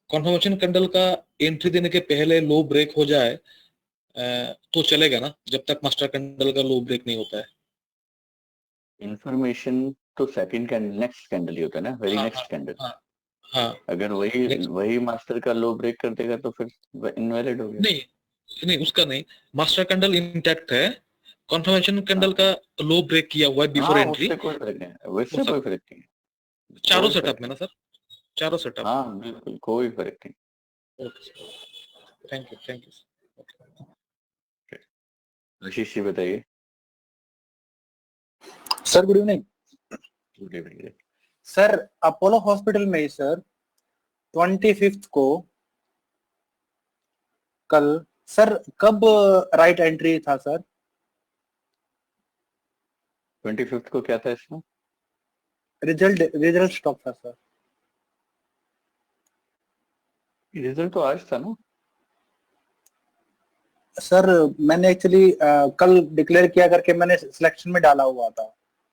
Conformation candle का entry देने के पहले लो ब्रेक हो जाए तो चलेगा ना, जब तक मास्टर कैंडल का लो ब्रेक नहीं होता है। इंफॉर्मेशन तो सेकंड कैंडल, नेक्स्ट कैंडल ही होता है ना, वेरी हाँ हाँ नेक्स्ट कैंडल। हाँ हाँ। अगर वही नेक्स्ट वही मास्टर का लो ब्रेक कर देगा तो फिर इनवैलिड हो गया। नहीं, नहीं उसका नहीं, मास्टर कैंडल इंटैक्ट है, कन्फर्मेशन कैंडल हाँ का लो ब्रेक किया हुआ है बिफोर हाँ, एंट्री, उससे कोई फर्क नहीं है, हो वैसे कोई सकता फर्क नहीं है, है चारों कोई सेटअप फर्क में नहीं। ना सर, चारों सेटअप। हाँ बिल्कुल कोई फर्क नहीं। Okay, thank you thank you. Ashish ji बताइए। Sir good evening. Good evening. Sir Apollo hospital में ही सर 25th को कल सर कब राइट एंट्री था सर? 25th को क्या था इसमें? रिजल्ट स्टॉक था सर। रिजल्ट तो आज था ना सर मैंने एक्चुअली कल डिक्लेयर किया करके मैंने सिलेक्शन में डाला हुआ था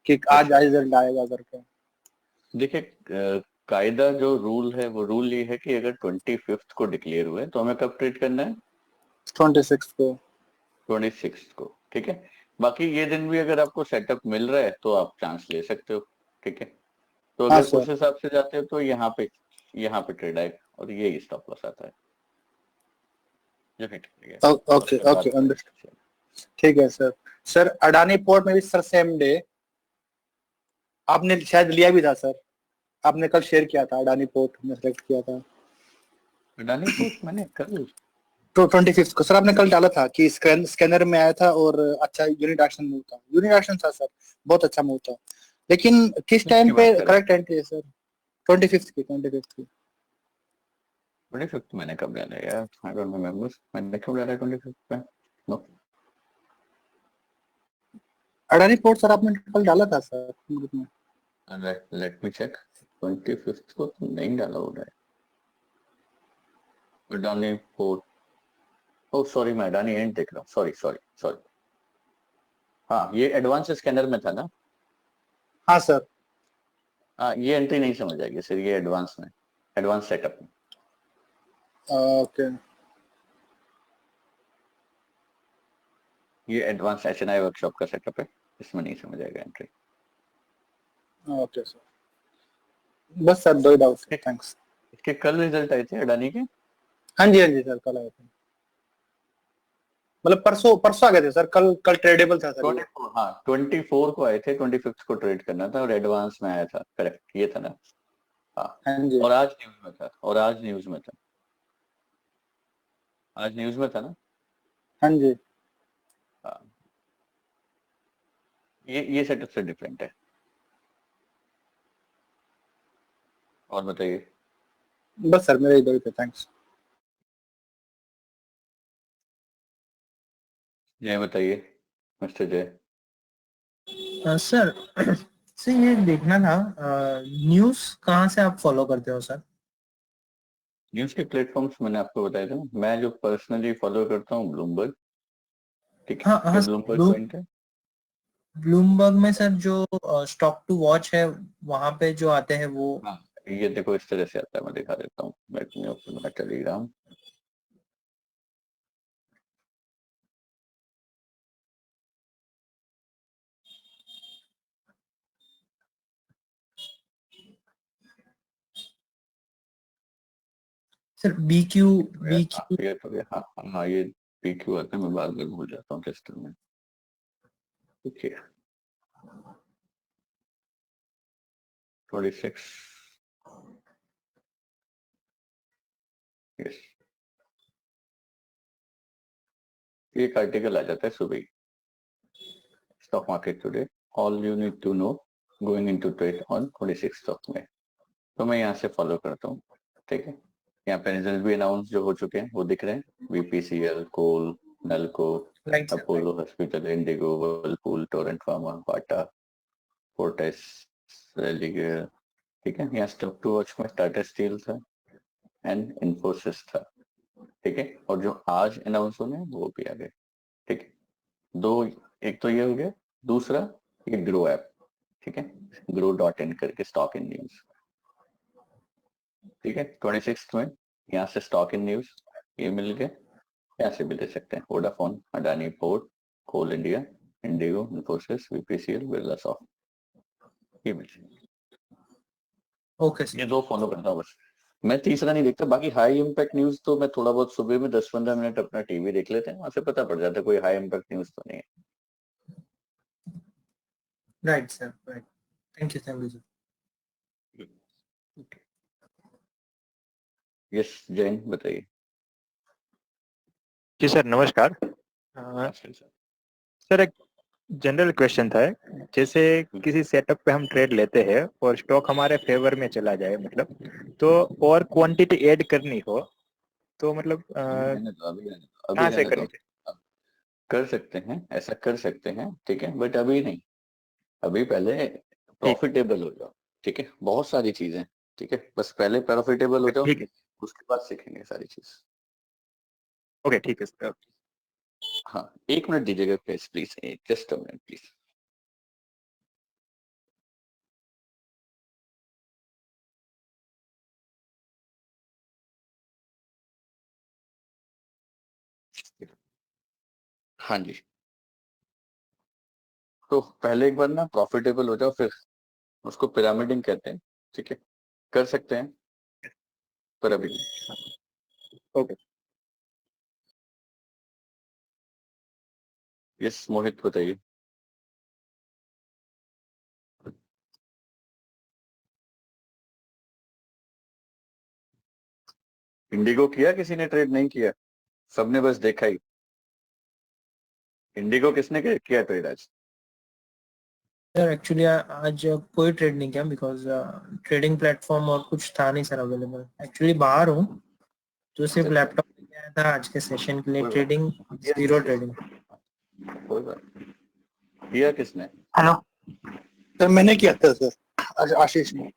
कि आज रिजल्ट आएगा करके। देखिए कायदा जो रूल है वो रूल ये है कि अगर 25th को डिक्लेयर हुए तो हमें कब ट्रीट करना है? 26 को। 26 को, ठीक है। बाकी ये दिन भी अगर आपको सेटअप मिल रहा है तो आप चांस ले सकते हो, ठीक है। तो हाँ अगर उस सर। हिसाब से जाते हो तो यहाँ पे ट्रेड आएगा और ये स्टॉप लॉस आता है। ओके ओके अंडरस्टूड, ठीक है सर। सर अडानी पोर्ट में भी सर सेम डे आपने शायद लिया भी था सर, आपने कल शेयर किया था अडानी पोर्ट में सेलेक्ट किया था। अडानी पोर्ट मैंने कल तो 25 को सर आपने कल डाला था कि स्कैनर में आया था और अच्छा यूनिट एक्शन मूव था, यूनिट एक्शन था सर, बहुत अच्छा मूव था। लेकिन किस टाइम पे करेक्ट एंट्री है सर? 25 की 25th मैंने कब डाला यार? आई डोंट रिमेम्बर मैंने कब डाला 25th पे। नो अडानी पोर्ट सर आपने कल डाला था सर ग्रुप में। Let me check. 25th को तो नहीं डाला हो रहा है अडानी पोर्ट। ओह सॉरी, मैं अडानी एंड देख रहा हूँ, सॉरी सॉरी सॉरी। हाँ ये एडवांस स्कैनर में था ना? हाँ सर। हाँ ये एंट्री नहीं समझ आएगी सर, ये एडवांस में, एडवांस सेटअप में। ओके ये एडवांस एचएनआई वर्कशॉप का सेटअप है, इसमें नहीं समझ आएगा एंट्री। ओके सर, बस सर दो ही डाउट थे, थैंक्स। इसके कल रिजल्ट आए थे अडानी के? हाँ जी सर कल आए थे, मतलब परसों परसों आ गए थे सर, कल ट्रेडेबल था सर ये। 24, हाँ 24 को आए थे, 25th को ट्रेड करना था और एडवांस में आया था, करेक्ट ये था ना? हाँ। हाँ जी। और आज न्यूज में था, और आज न्यूज में था, आज न्यूज में था ना? हाँ जी। हाँ ये सेटअप से डिफरेंट है। और बताइए। बस सर मेरे इधर ही थे, थैंक्स। जय बताइए मिस्टर जय। सर सर ये देखना था, न्यूज़ कहाँ से आप फॉलो करते हो सर? न्यूज के प्लेटफॉर्म्स मैंने आपको बताया था, मैं जो पर्सनली फॉलो करता हूँ ब्लूमबर्ग, ठीक है। हाँ ब्लूमबर्ग पॉइंट है। ब्लूमबर्ग में सर जो स्टॉक टू वॉच है वहां पे जो आते हैं वो। हाँ ये देखो इस तरह से आता है, मैं दिखा देता हूँ, मैं ओपन टेलीग्राम। सर BQ ये तो ये हाँ हाँ ये पीक्यू आता है, मैं बाद में भूल जाता हूँ टेस्टर में, ठीक है। 26 यस, एक आर्टिकल आ जाता है सुबह ही, stock market today, all you need to know going into trade on 26 stock में। तो मैं यहाँ से फॉलो करता हूँ, ठीक है। यहाँ पे रिजल्ट भी अनाउंस जो हो चुके हैं वो दिख रहे हैं, BPCL, coal, Nalco, Apollo hospital, IndiGo, Whirlpool, Torrent Pharma, Bata, Fortis, Religare, ठीक है। यहाँ स्टॉक टू वॉच में टाटा स्टील था एंड इन्फोसिस था, ठीक है। और जो आज अनाउंस होने हैं वो भी आ गए, ठीक है। दो, एक तो ये हो गया, दूसरा ये ग्रो ऐप, ठीक है, grow.in करके स्टॉक इन न्यूज, ठीक है। 26 में यहाँ से स्टॉक इन न्यूज ये मिल गए, यहाँ से भी ले सकते हैं, Vodafone, Adani port, coal India, IndiGo, Infosys, BPCL, Birla soft, ये मिल जाएंगे। ओके ये सर। 2 फॉलो करता हूँ बस, मैं तीसरा नहीं देखता। बाकी हाई इम्पैक्ट न्यूज तो मैं थोड़ा बहुत सुबह में 10-15 मिनट अपना टीवी देख लेते हैं, वहां से पता पड़ जाता है कोई हाई इम्पैक्ट न्यूज तो नहीं है। Right sir, right. Thank you sir. Yes Jain बताइए। जी सर, नमस्कार। सर, एक जनरल क्वेश्चन था। जैसे किसी सेटअप पे हम ट्रेड लेते हैं और स्टॉक हमारे फेवर में चला जाए, मतलब तो और क्वांटिटी ऐड करनी हो तो मतलब रहने दो, अभी कहाँ से रहने करनी दो, चाहिए? कर सकते हैं, ऐसा कर सकते हैं, ठीक है, बट अभी नहीं। अभी पहले ठीक प्रॉफिटेबल हो जाओ, ठीक है, बहुत सारी चीजें, ठीक है, बस पहले प्रॉफिटेबल हो है, जाओ, ठीक है। उसके बाद सीखेंगे सारी चीज। ओके, ठीक है सर। हाँ, 1 मिनट दीजिएगा please, just a minute please. हाँ जी, तो पहले एक बार ना प्रॉफिटेबल हो जाओ, फिर उसको पिरामिडिंग कहते हैं, ठीक है, कर सकते हैं पर अभी नहीं। ओके। यस मोहित बताइए। इंडिगो किया किसी ने ट्रेड? नहीं किया, सबने बस देखा ही। इंडिगो किसने किया ट्रेड आज? सर एक्चुअली आज कोई ट्रेड नहीं किया बिकॉज ट्रेडिंग प्लेटफॉर्म और कुछ था नहीं सर अवेलेबल। एक्चुअली बाहर हूँ तो सिर्फ अच्छा, लैपटॉप लेके आया था आज के सेशन के लिए। कोई बात trading Yes, zero yes, trading. yes. कोई बात नहीं। किया किसने? हेलो सर, मैंने किया था सर, आशीष ने।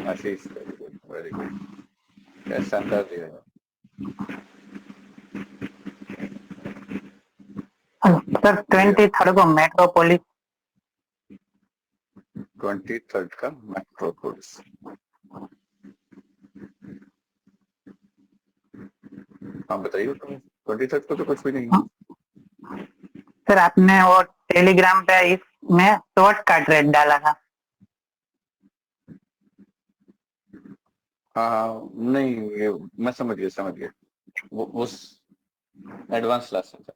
आशीष, वेरी गुड, क्या शानदार दिया है। सर 23rd को मेट्रोपोलिस। 23rd का मेट्रोपोलिस, हाँ बताइए। 23rd को तो कुछ भी नहीं है। सर आपने वो टेलीग्राम पे इसमें शॉर्ट का ट्रेड डाला था। हाँ हाँ, नहीं ये मैं समझ गया, वो उस एडवांस क्लास में था।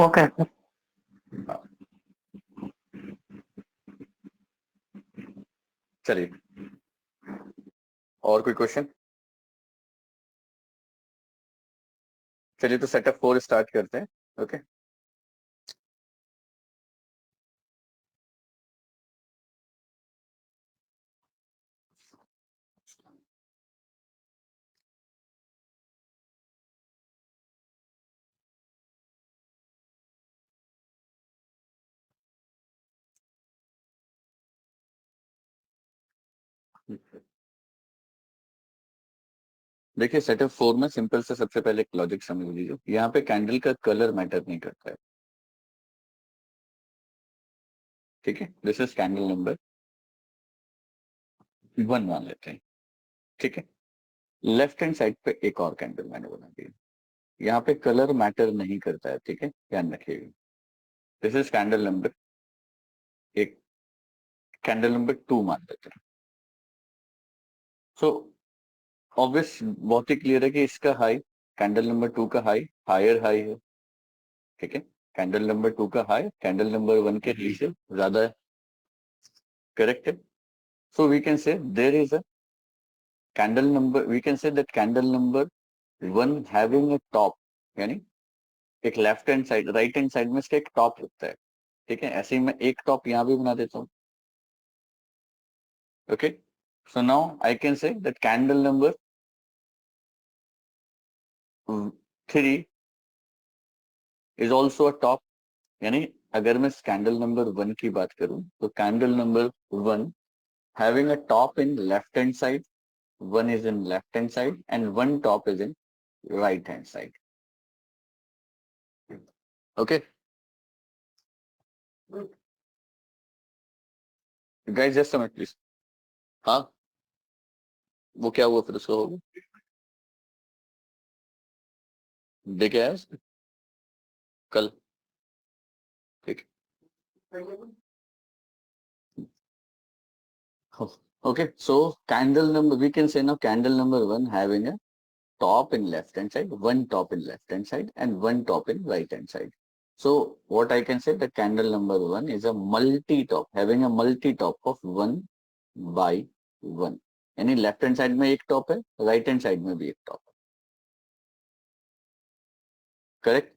Okay sir. हाँ, चलिए और कोई क्वेश्चन? चलिए तो सेटअप 4 स्टार्ट करते हैं। ओके, देखिए सेटअप 4 में सिंपल से सबसे पहले एक लॉजिक समझ लीजिए, यहाँ पे कैंडल का कलर मैटर नहीं करता है, ठीक है। दिस इज कैंडल नंबर 1 मान लेते हैं, ठीक है। लेफ्ट हैंड साइड पे एक और कैंडल मैंने बना दी, यहाँ पे कलर मैटर नहीं करता है, ठीक है, ध्यान रखिएगा। दिस इज कैंडल नंबर, एक कैंडल नंबर 2 मान लेते हैं। सो ऑब्वियस, बहुत ही क्लियर है कि इसका हाई, कैंडल नंबर 2 का हाई हायर हाई है, ठीक है। कैंडल नंबर 2 का हाई कैंडल नंबर 1 के हाई से ज्यादा है, करेक्ट है। So we can say there is a candle number, we can say that candle number 1 having a top, यानी एक left hand side, right hand side में इसका एक टॉप होता है, ठीक है। ऐसे ही मैं एक टॉप यहाँ भी बना देता हूँ, okay. So now I can say that candle number 3 is also a top, यानी अगर मैं कैंडल नंबर 1 की बात करूं तो candle number 1 having a top in left hand side, 1 is in left hand side and 1 top is in right hand side, okay guys, just a minute please। हाँ, वो क्या हुआ फिर उसका होगा? देखे आज कल, ठीक। Okay, so candle number, we can say now candle number 1 having a top in left hand side, one top in left hand side and one top in right hand side. So what I can say, the candle number 1 is a multi-top, having a multi-top of 1 by 1. यानी left hand side में एक top है, right hand side में भी एक top है, correct.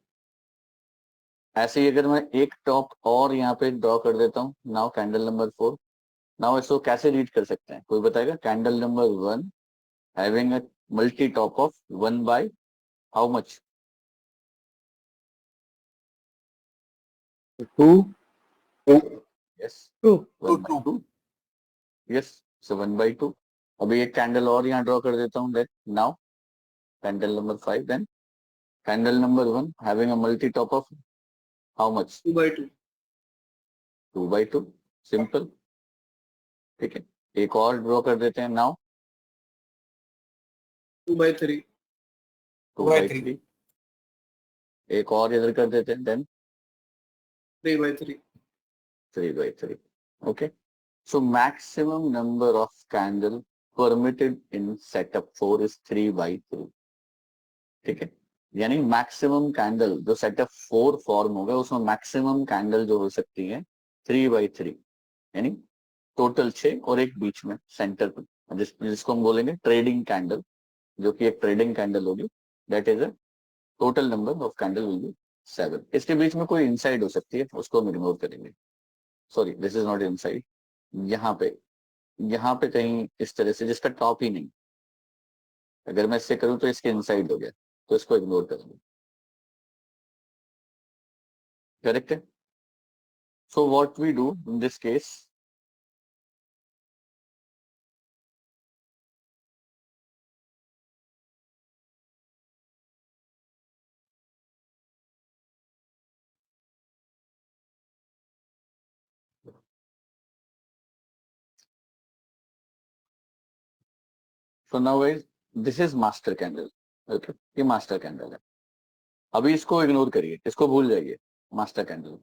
ऐसे ही अगर मैं एक टॉप और यहाँ पे ड्रॉ कर देता हूँ, नाउ कैंडल नंबर 4, नाउ इसको कैसे रीड कर सकते हैं, कोई बताएगा? Candle number 1 having a multi top of 1 by how much? 2 Yes, 2 1 by 2. Yes, so 1 by 2. अभी एक कैंडल और यहाँ ड्रॉ कर देता हूँ, let now candle number 5, then candle number 1 having a multi top of how much? 2 by 2 2 by 2, simple, ठीक है। एक और ड्रॉ कर देते हैं, नाउ 2 by 3 2 by 3, एक और इधर कर देते हैं, then 3 by 3 3 by 3. Okay, so maximum number of candle permitted in setup 4 is 3 by 3. ठीक है, यानी मैक्सिमम कैंडल जो सेटअप 4 फॉर्म होगा उसमें मैक्सिमम कैंडल जो हो सकती है 3 by 3, यानी टोटल 6 और एक बीच में सेंटर पर जिसको हम बोलेंगे ट्रेडिंग कैंडल, जो कि एक ट्रेडिंग कैंडल होगी, that is a total number of candle will be 7. इसके बीच में कोई इनसाइड हो सकती है, उसको हम इग्नोर करेंगे, sorry this is not inside, यहाँ पे कहीं इस तरह से जिसका टॉप ही नहीं, अगर मैं इससे करूं तो इसके इनसाइड हो गया, तो इसको इग्नोर करेंगे, करेक्ट है। So what we do in this case, so now guys this is master candle, okay, ये मास्टर कैंडल है। अभी इसको इग्नोर करिए, इसको भूल जाइए, मास्टर कैंडल,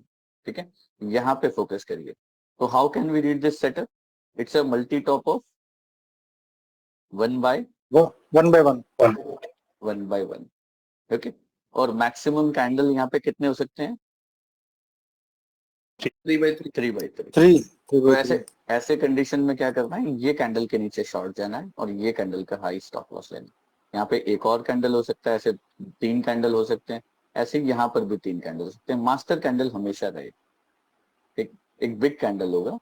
ठीक है। यहाँ पे फोकस करिए। तो how can we read this setup? It's a multi top of 1 by 1 1, okay. और मैक्सिमम कैंडल यहाँ पे कितने हो सकते हैं? 3 by 3 3 by 3. 3 तो ऐसे कंडीशन में क्या करना है, ये कैंडल के नीचे शॉर्ट जाना है और ये कैंडल का हाई स्टॉप लॉस लेना है। यहाँ पे एक और कैंडल हो सकता है, ऐसे 3 कैंडल हो सकते हैं, ऐसे यहाँ पर भी 3 कैंडल हो सकते हैं। मास्टर कैंडल हमेशा रहे, एक बिग कैंडल होगा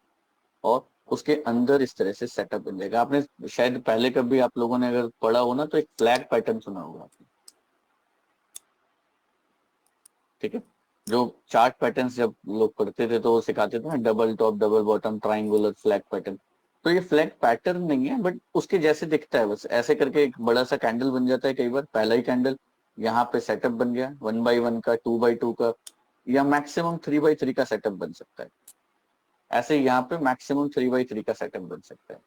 और उसके अंदर इस तरह से सेटअप बन जाएगा। आपने शायद पहले कभी आप लोगों ने अगर पढ़ा हो ना, तो एक फ्लैग पैटर्न सुना होगा आपने, ठीक है। जो चार्ट पैटर्न्स जब लोग पढ़ते थे तो वो सिखाते थे ना, double top double bottom triangular flag pattern. तो ये फ्लैग पैटर्न नहीं है, बट उसके जैसे दिखता है, बस ऐसे करके एक बड़ा सा कैंडल बन जाता है। कई बार पहला ही कैंडल यहाँ पे सेटअप बन गया 1 by 1 का, 2 by 2 का, या मैक्सिमम 3 by 3 का सेटअप बन सकता है। ऐसे यहाँ पे मैक्सिमम 3 by 3 का सेटअप बन सकता है।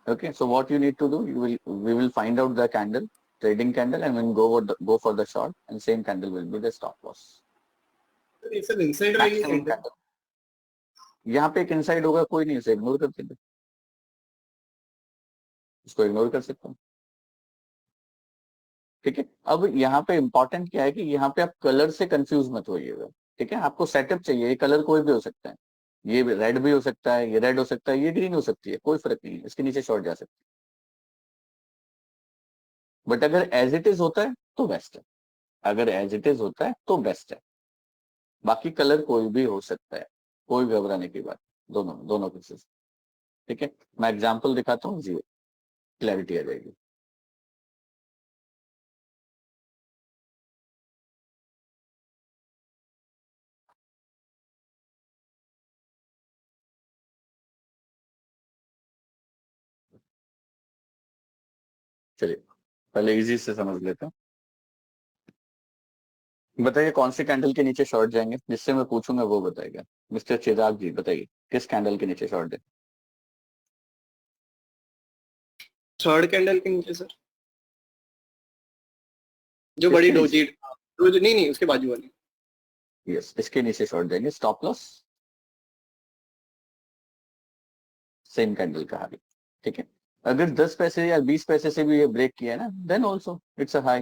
Okay, so what you need to do, we will find out the candle, trading candle, and then go for the short, and same candle will be the stop loss. Sir inside Maximum candle. यहाँ पे एक inside होगा, कोई नहीं, उसे ignore कर देंगे, इसको इग्नोर कर सकते हैं, ठीक है। अब यहाँ पे इंपॉर्टेंट क्या है कि यहाँ पे आप कलर से कंफ्यूज मत होइएगा, ठीक है। आपको सेटअप चाहिए, ये कलर कोई भी हो सकता है, ये रेड भी हो सकता है, ये रेड हो सकता है, ये ग्रीन हो सकती है, कोई फर्क नहीं है, इसके नीचे शॉर्ट जा सकती है। बट अगर एज इट इज होता है तो बेस्ट है, अगर एज इट इज होता है तो बेस्ट है। बाकी कलर कोई भी हो सकता है, कोई घबराने की बात, दोनों केसेस, ठीक है। मैं एग्जांपल दिखाता हूँ, जी क्लैरिटी आ जाएगी। चलिए पहले इजी से समझ लेते हैं। बताइए कौन से कैंडल के नीचे शॉर्ट जाएंगे, जिससे मैं पूछूंगा वो बताएगा। मिस्टर चिराग जी बताइए, किस कैंडल के नीचे शॉर्ट जाए? थर्ड कैंडल के नीचे सर, जो बड़ी डोजी नहीं नहीं, उसके बाजू वाली। यस, इसके नीचे शॉर्ट जाएंगे, स्टॉप लॉस सेम कैंडल का हाई। ठीक है, अगर 10 पैसे या 20 पैसे से भी ये ब्रेक किया है ना, then also it's a high.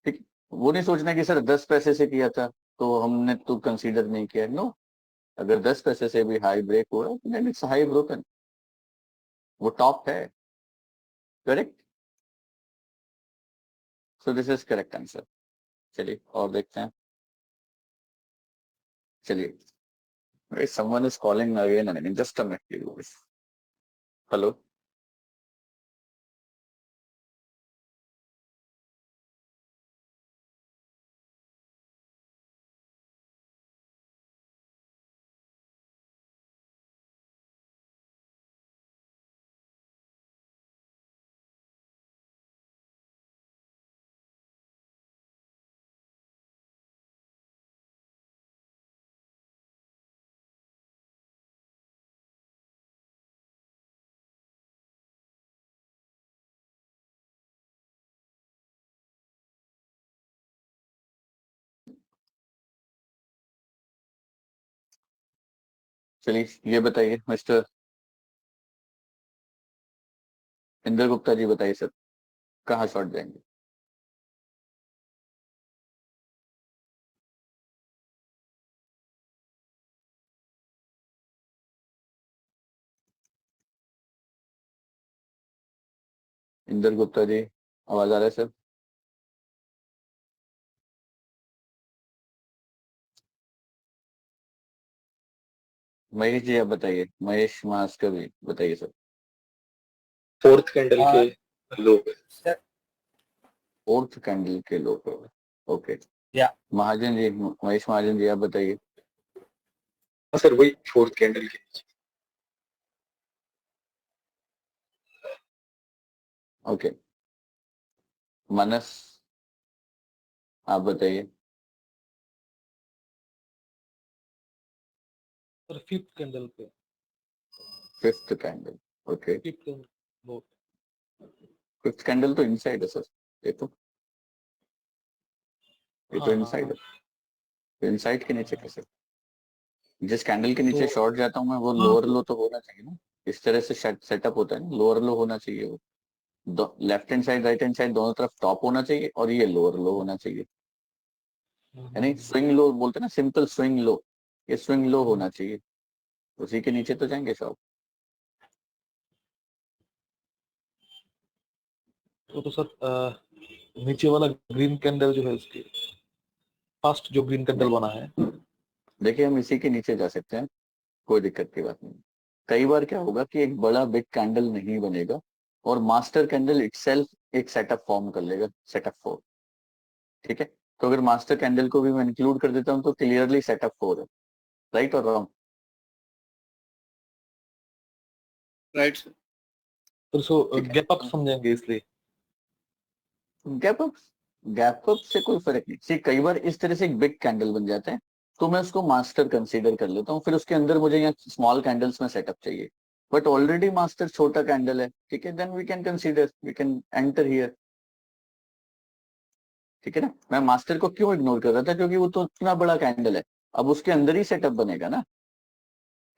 ठीक है, वो नहीं सोचना कि सर 10 पैसे से किया था तो हमने तो कंसीडर नहीं किया, नो। अगर 10 पैसे से भी हाई ब्रेक हो रहा है देन इट्स हाई ब्रोकन, वो टॉप है। Correct, so this is correct answer. चलिए और देखते हैं। चलिए, someone is calling again and again, just a minute। Hello, चलिए ये बताइए मिस्टर इंद्र गुप्ता जी, बताइए सर कहाँ शॉर्ट जाएंगे? इंद्र गुप्ता जी, आवाज आ रहा है सर? महेश जी आप बताइए, महेश मास्कर जी बताइए सर। फोर्थ कैंडल के लो पे। फोर्थ कैंडल के लो पे, ओके। या महाजन जी, महेश महाजन जी आप बताइए। हाँ सर, वही फोर्थ कैंडल के नीचे। ओके, मानस आप बताइए। सर फिफ्थ कैंडल पे। Fifth candle, okay. फिफ्थ लो। फिफ्थ कैंडल तो इनसाइड है सर, देखो ये तो हाँ हाँ इनसाइड हाँ, है, तो इनसाइड के नीचे कैसे? जिस कैंडल के नीचे तो शॉर्ट जाता हूँ मैं, वो हाँ लोअर लो तो होना चाहिए ना। इस तरह से सेटअप होता है ना, लोअर लो होना चाहिए वो। Left hand side right hand side दोनों तरफ टॉप होना चाहिए और ये लोअर लो होना चाहिए। यानी स्विंग लो बोलते हैं ना, सिंपल स्विंग लो, ये स्विंग लो होना चाहिए। उसी के नीचे तो जाएंगे शॉप। तो सर नीचे वाला ग्रीन कैंडल जो है उसके फर्स्ट जो ग्रीन कैंडल बना है। देखिए हम इसी के नीचे जा सकते हैं, कोई दिक्कत की बात नहीं। कई बार क्या होगा कि एक बड़ा बिग कैंडल नहीं बनेगा और मास्टर कैंडल इटसेल्फ एक सेटअप फॉर्म कर लेगा, सेटअप 4। ठीक है, तो अगर मास्टर कैंडल को भी मैं इंक्लूड कर देता हूँ तो क्लियरली सेटअप 4 है। राइट और रॉन्ग? Right sir. तो सो ठीक है, गैप अप समझेंगे इसलिए। गैप अप, गैप अप से कोई फर्क नहीं। सी कई बार इस तरह से एक बिग कैंडल बन जाते हैं तो मैं उसको मास्टर कंसीडर कर लेता हूँ, फिर उसके अंदर मुझे यहाँ स्मॉल कैंडल्स में सेटअप चाहिए, बट ऑलरेडी मास्टर छोटा कैंडल है। ठीक है, then we can consider, we can enter here. ठीक है ना, मैं मास्टर को क्यों इग्नोर कर रहा था? क्योंकि वो तो इतना बड़ा कैंडल है, अब उसके अंदर ही सेटअप बनेगा ना।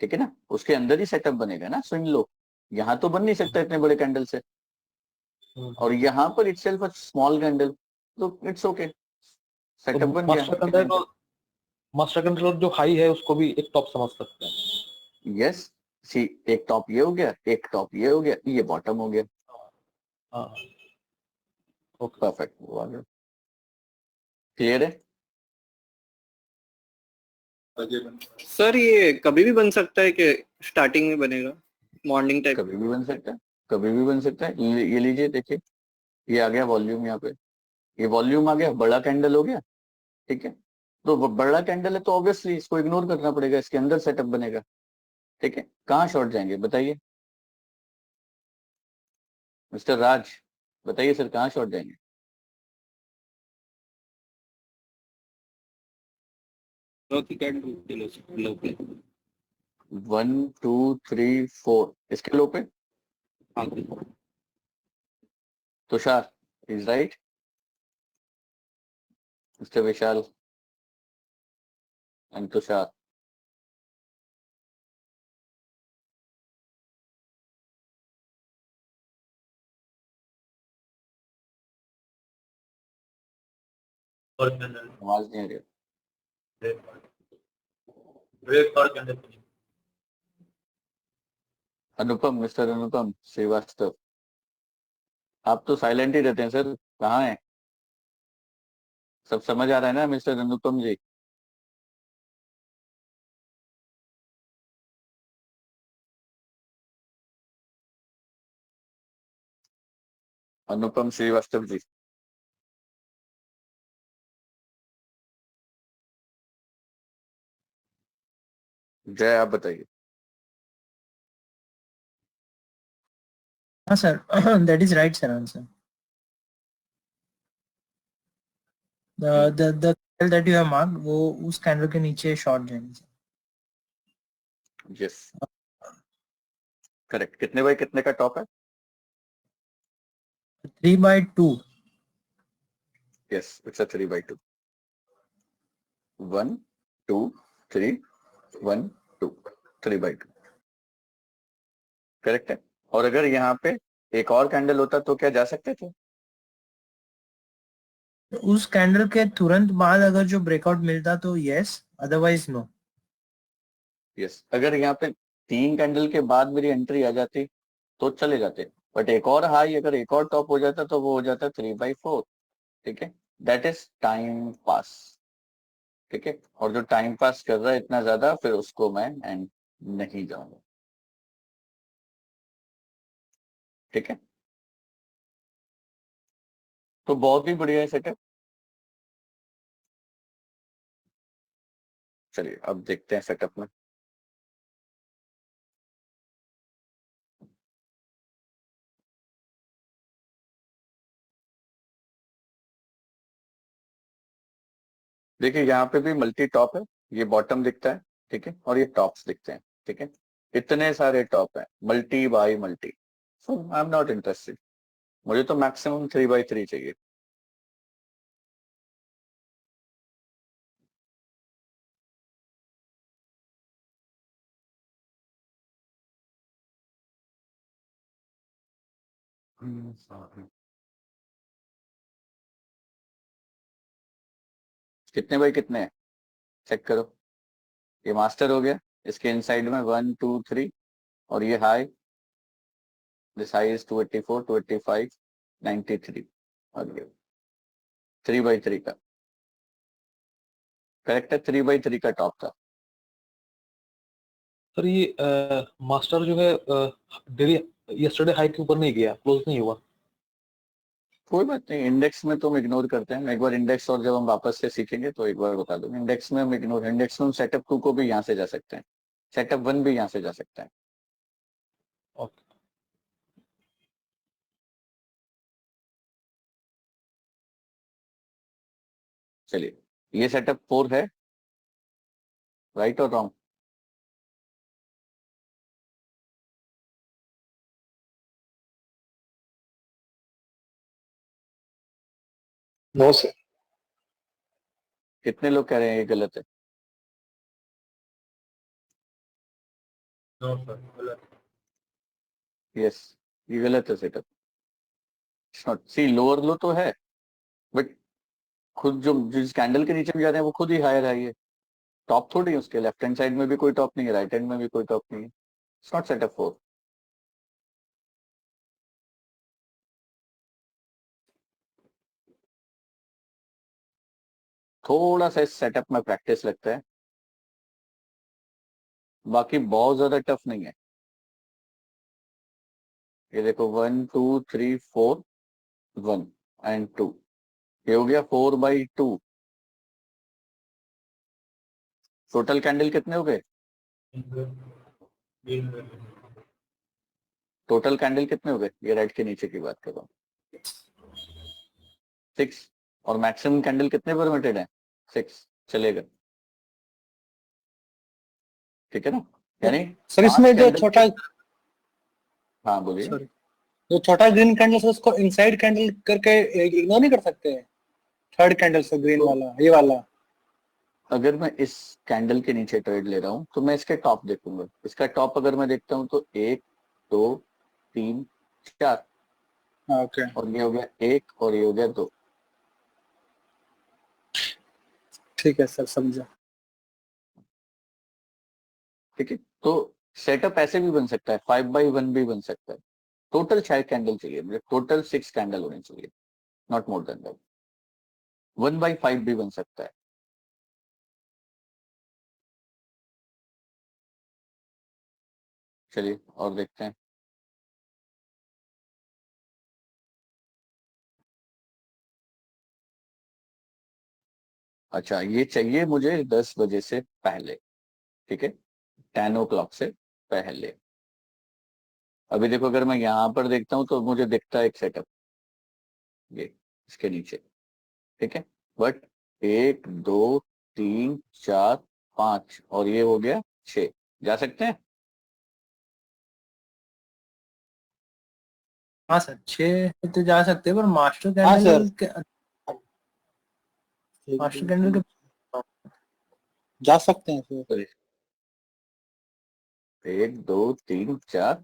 ठीक है ना, उसके अंदर ही सेटअप बनेगा ना स्विंग लो। यहाँ तो बन नहीं सकता इतने बड़े कैंडल से, और यहाँ पर इटसेल्फ स्मॉल कैंडल, तो इट्स ओके, तो सेटअप बन गया। मास्टर कैंडल, मास्टर कैंडल जो हाई है उसको भी एक टॉप समझ सकते हैं। यस, सी एक टॉप ये हो गया, एक टॉप ये हो गया, ये बॉटम हो गया। हाँ, ओके। परफेक्ट, वो आ गया। क्लियर है? सर ये कभी भी बन सकता है कि स्टार्टिंग में बनेगा, मॉर्निंग टाइप? कभी भी बन सकता है, कभी भी बन सकता है। ये लीजिए देखिए, ये आ गया वॉल्यूम यहाँ पे, ये वॉल्यूम आ गया, बड़ा कैंडल हो गया। ठीक है, तो बड़ा कैंडल है तो ऑब्वियसली इसको इग्नोर करना पड़ेगा, इसके अंदर सेटअप बनेगा। ठीक है, कहाँ शॉर्ट जाएंगे बताइए मिस्टर राज, बताइए सर कहाँ शॉर्ट जाएंगे? चौथी कैंडल पे। 1 2 3 4 इसके लो पे। Tushar is right. Mister Vishal and Tushar. आवाज नहीं आ रही। अनुपम, मिस्टर अनुपम श्रीवास्तव, आप तो साइलेंट ही रहते हैं सर, कहाँ हैं? सब समझ आ रहा है ना मिस्टर अनुपम जी? अनुपम श्रीवास्तव जी, जय, आप बताइए। हाँ sir, that is right sir answer. The candle that you have marked वो उस कैंडल के नीचे शॉर्ट जाएंगे सर। Yes, correct. कितने बाय कितने का टॉप है? 3/2। Yes, it's a 3/2। 1 2 3 1 2 3/2, करेक्ट है। और अगर यहाँ पे एक और कैंडल होता तो क्या जा सकते थे? उस कैंडल के तुरंत बाद अगर जो ब्रेकआउट मिलता तो यस, अदरवाइज नो। यस, अगर यहाँ पे 3 कैंडल के बाद मेरी एंट्री आ जाती तो चले जाते, बट एक और हाई, अगर एक और टॉप हो जाता तो वो हो जाता 3/4। ठीक है, दैट इज टाइम पास। ठीक है, और जो टाइम पास कर रहा है इतना ज्यादा, फिर उसको मैं एंड नहीं जाऊंगा। ठीक है, तो बहुत ही बढ़िया है सेटअप। चलिए अब देखते हैं सेटअप में। देखिए यहाँ पे भी मल्टी टॉप है, ये बॉटम दिखता है, ठीक है, और ये टॉप्स दिखते हैं। ठीक है, इतने सारे टॉप है, multi by multi. So I am not interested, मुझे तो मैक्सिमम 3/3 चाहिए। कितने बाय कितने हैं चेक करो। ये मास्टर हो गया, इसके इनसाइड में 1 2 3, और ये हाई, दिस हाई इज 284 285 93, और ये 3/3 का, करेक्ट है, 3/3 का टॉप था। सर ये मास्टर जो है डेली यस्टरडे हाई के ऊपर नहीं गया, क्लोज नहीं हुआ। कोई बात नहीं, इंडेक्स में तो हम इग्नोर करते हैं। एक बार इंडेक्स और जब हम वापस से सीखेंगे तो एक बार बता दूंगा। इंडेक्स में हम इग्नोर, इंडेक्स में हम सेटअप 2 को भी यहाँ से जा सकते हैं, सेटअप 1 भी यहाँ से जा सकता है। ओके, चलिए, ये सेटअप 4 है, राइट और रॉन्ग? No sir. कितने लोग कह रहे हैं ये गलत है? यस, ये गलत है सेटअप। सी लोअर लो तो है, बट खुद जो जिस कैंडल के नीचे भी जा रहे हैं वो खुद ही हायर है। ये टॉप थोड़ी है, उसके लेफ्ट हैंड साइड में भी कोई टॉप नहीं है, राइट हैंड में भी कोई टॉप नहीं है। It's not set up 4। थोड़ा सा इस सेटअप में प्रैक्टिस लगता है, बाकी बहुत ज्यादा टफ नहीं है। ये देखो 1 2 3 4 1 एंड 2, ये हो गया 4/2। टोटल कैंडल कितने हो गए? टोटल कैंडल कितने हो गए? ये राइट के नीचे की बात कर रहा हूँ, 6। और मैक्सिमम कैंडल कितने परमिटेड है? 6, चलेगा। ठीक है ना, यानी सर इसमें 5 जो कैंडल। छोटा, हाँ बोलिए। सॉरी, जो छोटा ग्रीन कैंडल है उसको इनसाइड कैंडल करके इग्नोर नहीं कर सकते हैं थर्ड कैंडल से ग्रीन वाला, ये वाला। अगर मैं इस कैंडल के नीचे ट्रेड ले रहा हूँ तो मैं इसके टॉप देखूंगा। इसका टॉप अगर मैं देखता हूँ तो 1 2 3 4 ओके और ये हो गया 1 और ये हो गया 2। ठीक है सर, समझा। ठीक है, तो सेटअप ऐसे भी बन सकता है, 5x1 भी बन सकता है। टोटल 6 कैंडल चाहिए मुझे, टोटल 6 कैंडल होने चाहिए, not more than that. 1x5 भी बन सकता है। चलिए और देखते हैं। अच्छा, ये चाहिए मुझे 10 बजे से पहले, ठीक है, 10 o'clock से पहले। अभी देखो, अगर मैं यहाँ पर देखता हूँ तो मुझे दिखता है एक सेटअप, ये इसके नीचे, ठीक है, बट 1 2 3 4 5 और ये हो गया 6। जा सकते हैं? हाँ सर, 6 तो जा सकते हैं, पर मास्टर हाँ सर। कैंडल के, मास्टर कैंडल के जा सकते हैं सर। 1 2 3 4,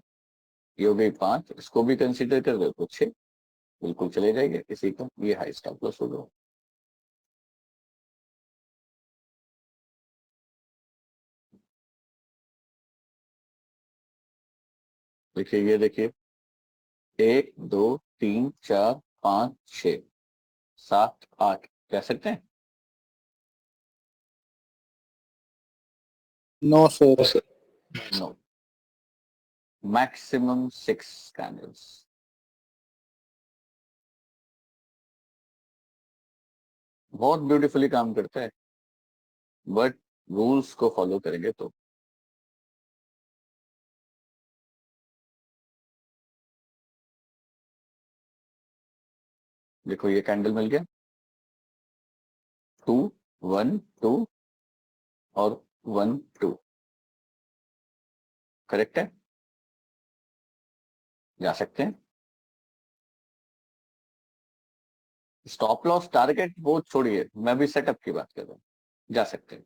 ये हो गई 5, इसको भी कंसीडर कर दो तो 6 बिल्कुल चले जाएंगे किसी को। ये हाई स्टॉप लॉस होगा। देखिए, ये देखिए, 1 2 3 4 5 6 7 8, कह सकते हैं? No sir. No, maximum 6 candles. बहुत ब्यूटीफुली काम करता है, बट रूल्स को फॉलो करेंगे तो। देखो, ये कैंडल मिल गया, 2 1 2 और 1 2, करेक्ट है? जा सकते हैं। स्टॉप लॉस टारगेट वो छोड़िए, मैं भी सेटअप की बात कर रहा हूँ। जा सकते हैं।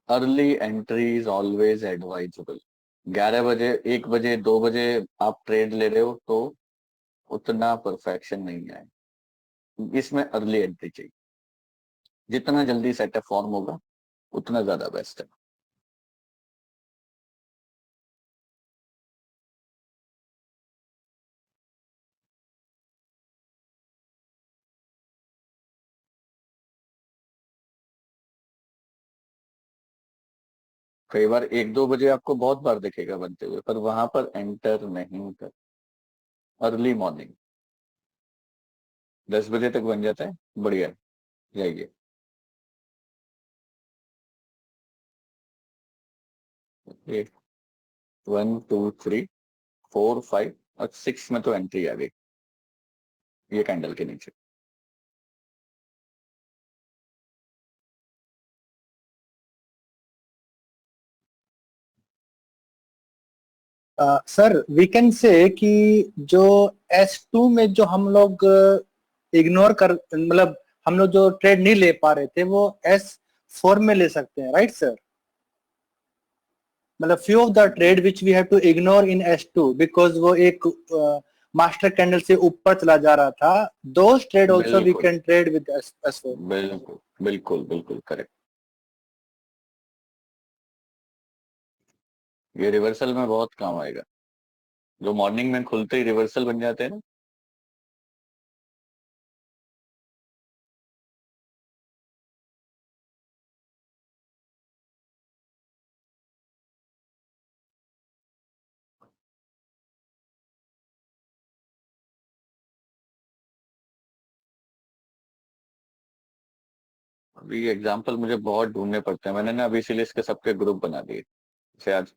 Early entry is always advisable. 11 बजे, 1 बजे, 2 बजे आप ट्रेड ले रहे हो तो उतना परफेक्शन नहीं है, इसमें अर्ली एंट्री चाहिए। जितना जल्दी सेटअप फॉर्म होगा उतना ज्यादा बेस्ट है। कई बार 1 2 बजे आपको बहुत बार दिखेगा बनते हुए, पर वहां पर एंटर नहीं कर। अर्ली मॉर्निंग 10 बजे तक बन जाता है, बढ़िया, जाइए। ये 1 2 3 4 5 और 6 में तो एंट्री आ गई, ये कैंडल के नीचे। सर वी कैन से कि जो S2 में जो हम लोग इग्नोर कर, मतलब हम लोग जो ट्रेड नहीं ले पा रहे थे वो S4 में ले सकते हैं, राइट सर? मतलब few of the trade which we have to ignore in S2 because वो एक मास्टर कैंडल से ऊपर चला जा रहा था, those trade also we can trade with S4। बिल्कुल बिल्कुल बिल्कुल करेक्ट। ये रिवर्सल में बहुत काम आएगा, जो मॉर्निंग में खुलते ही रिवर्सल बन जाते हैं ना। अभी एग्जांपल मुझे बहुत ढूंढने पड़ते हैं, मैंने ना अभी इसीलिए इसके सबके ग्रुप बना दिए। जैसे आज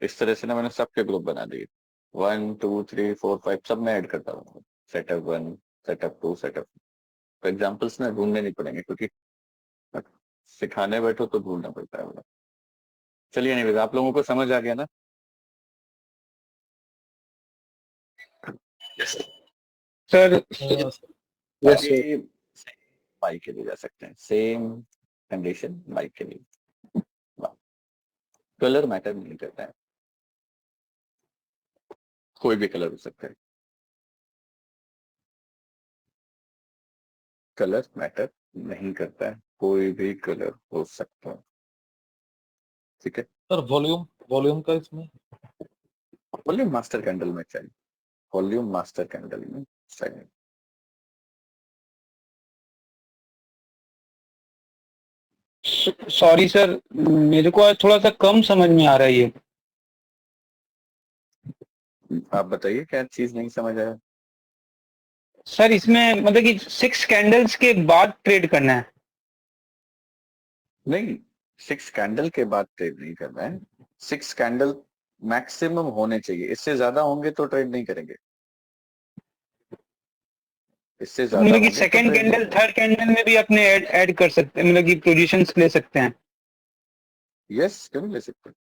इस तरह से ना मैंने सबके ग्रुप बना दिए, 1 2 3 4 5 सब में ऐड करता हूँ। Setup 1, setup 2, setup. तो एग्जाम्पल्स ना ढूंढने नहीं पड़ेंगे, क्योंकि सिखाने बैठो तो ढूंढना पड़ता है बोला। चलिए नहीं, आप लोगों को समझ आ गया ना? Sir yes sir. ये बाइक के लिए जा सकते हैं, सेम कंडीशन बाइक के लिए। कलर मैटर नहीं करता है, कोई भी कलर हो सकता है, कलर मैटर नहीं करता है, कोई भी कलर हो सकता है। ठीक है, सर वॉल्यूम वॉल्यूम का इसमें वॉल्यूम मास्टर कैंडल में चाहिए, वॉल्यूम मास्टर कैंडल में चाहिए। सॉरी सर, मेरे को आज थोड़ा सा कम समझ में आ रहा है ये। आप बताइए क्या चीज नहीं समझ आया? सर इसमें मतलब कि 6 कैंडल्स के बाद ट्रेड करना है। नहीं, 6 कैंडल के बाद ट्रेड नहीं करना है, 6 कैंडल मैक्सिमम होने चाहिए, इससे ज्यादा होंगे तो ट्रेड नहीं करेंगे, इससे ज्यादा मतलब कि होंगे तो सेकंड ट्रेड नहीं कैंडल करेंगे। थर्ड कैंडल में भी अपने ऐड कर सकते हैं, मतलब कि पोजीशंस ले सकते हैं। यस, क्यों नहीं ले सकते,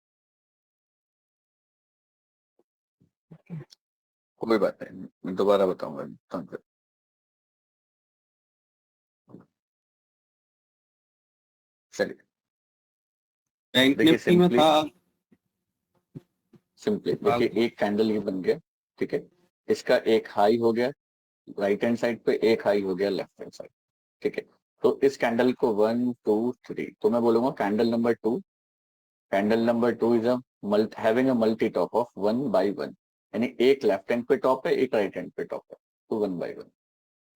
कोई बात नहीं, मैं दोबारा बताऊंगा तुमको। चलिए देखिए, सिंपली सिंपली देखिए, एक कैंडल ये बन गया, ठीक है, इसका एक हाई हो गया राइट हैंड साइड पे, एक हाई हो गया लेफ्ट हैंड साइड, ठीक है। तो इस कैंडल को 1 2 3, तो मैं बोलूंगा candle number 2, candle number 2 is having a multi top of 1/1, यानी एक लेफ्ट हैंड पे टॉप है, एक राइट हैंड पे टॉप है, तो 1/1।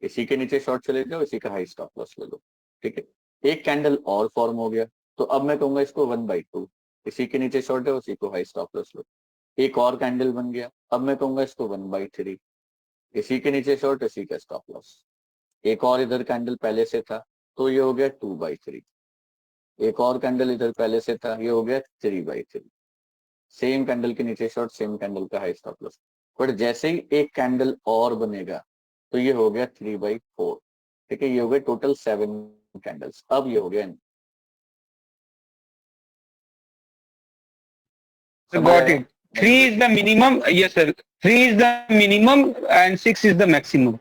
इसी के नीचे शॉर्ट चले जाओ, इसी का हाई स्टॉप लॉस ले लो, ठीक है। एक कैंडल और फॉर्म हो गया, तो अब मैं कहूंगा इसको 1/2, इसी के नीचे शॉर्ट है, उसी को हाई स्टॉप लॉस लो। एक और कैंडल बन गया, अब मैं कहूंगा इसको 1/3, इसी के नीचे शॉर्ट, इसी का स्टॉप लॉस। एक और इधर कैंडल पहले से था, तो ये हो गया 2/3, एक और कैंडल इधर पहले से था, ये हो गया 3/3। सेम कैंडल के नीचे शॉर्ट, सेम कैंडल का हाई स्टॉप लॉस। बट जैसे ही एक कैंडल और बनेगा, तो ये हो गया 3/4, ठीक है, ये हो गया टोटल 7 कैंडल्स। अब ये हो गया समझ गॉट आया? It. 3 is the minimum, yes sir, 3 is the minimum and 6 is the maximum.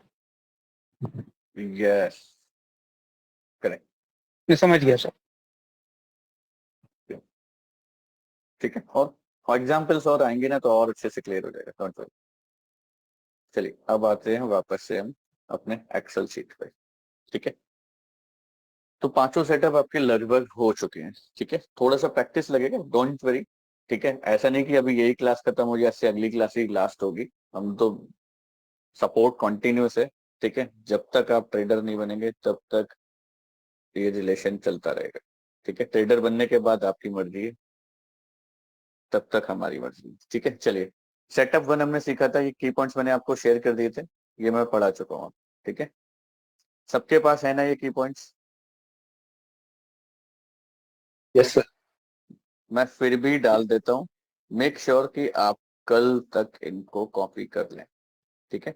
Yes, correct, मैं समझ गया सर। ठीक है। और एग्जाम्पल्स और आएंगे ना, तो और अच्छे से क्लियर हो जाएगा, डोंट वरी। चलिए अब आते हैं वापस से हम अपने एक्सेल शीट पे, ठीक है। तो पांचों सेटअप आपके लगभग हो चुके हैं, ठीक है, थोड़ा सा प्रैक्टिस लगेगा, डोंट वरी, ठीक है। ऐसा नहीं कि अभी यही क्लास खत्म हो जाए, इससे अगली क्लास ही लास्ट होगी, हम तो सपोर्ट कंटिन्यूस है, ठीक है। जब तक आप ट्रेडर नहीं बनेंगे तब तक ये रिलेशन चलता रहेगा, ठीक है। ट्रेडर बनने के बाद आपकी मर्जी है, तब तक हमारी मर्जी, ठीक है। चलिए, सेटअप 1 हमने सीखा था, ये की पॉइंट्स मैंने आपको शेयर कर दिए थे, ये मैं पढ़ा चुका हूँ, ठीक है। सबके पास है ना ये की पॉइंट्स? Yes sir. मैं फिर भी डाल देता हूँ, मेक श्योर कि आप कल तक इनको कॉपी कर लें, ठीक है।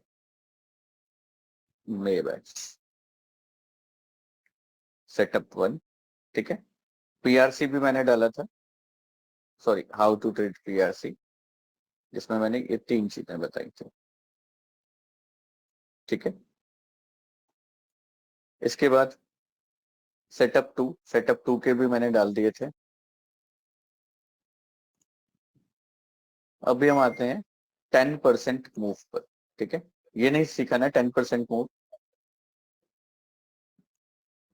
मे बैच सेटअप 1, ठीक है। पीआरसी भी मैंने डाला था, sorry, how to trade PRC, जिसमें मैंने ये 3 चीजें बताई थी, ठीक है। इसके बाद सेटअप टू के भी मैंने डाल दिए थे। अभी हम आते हैं 10% मूव पर, ठीक है। ये नहीं सीखा ना 10% मूव?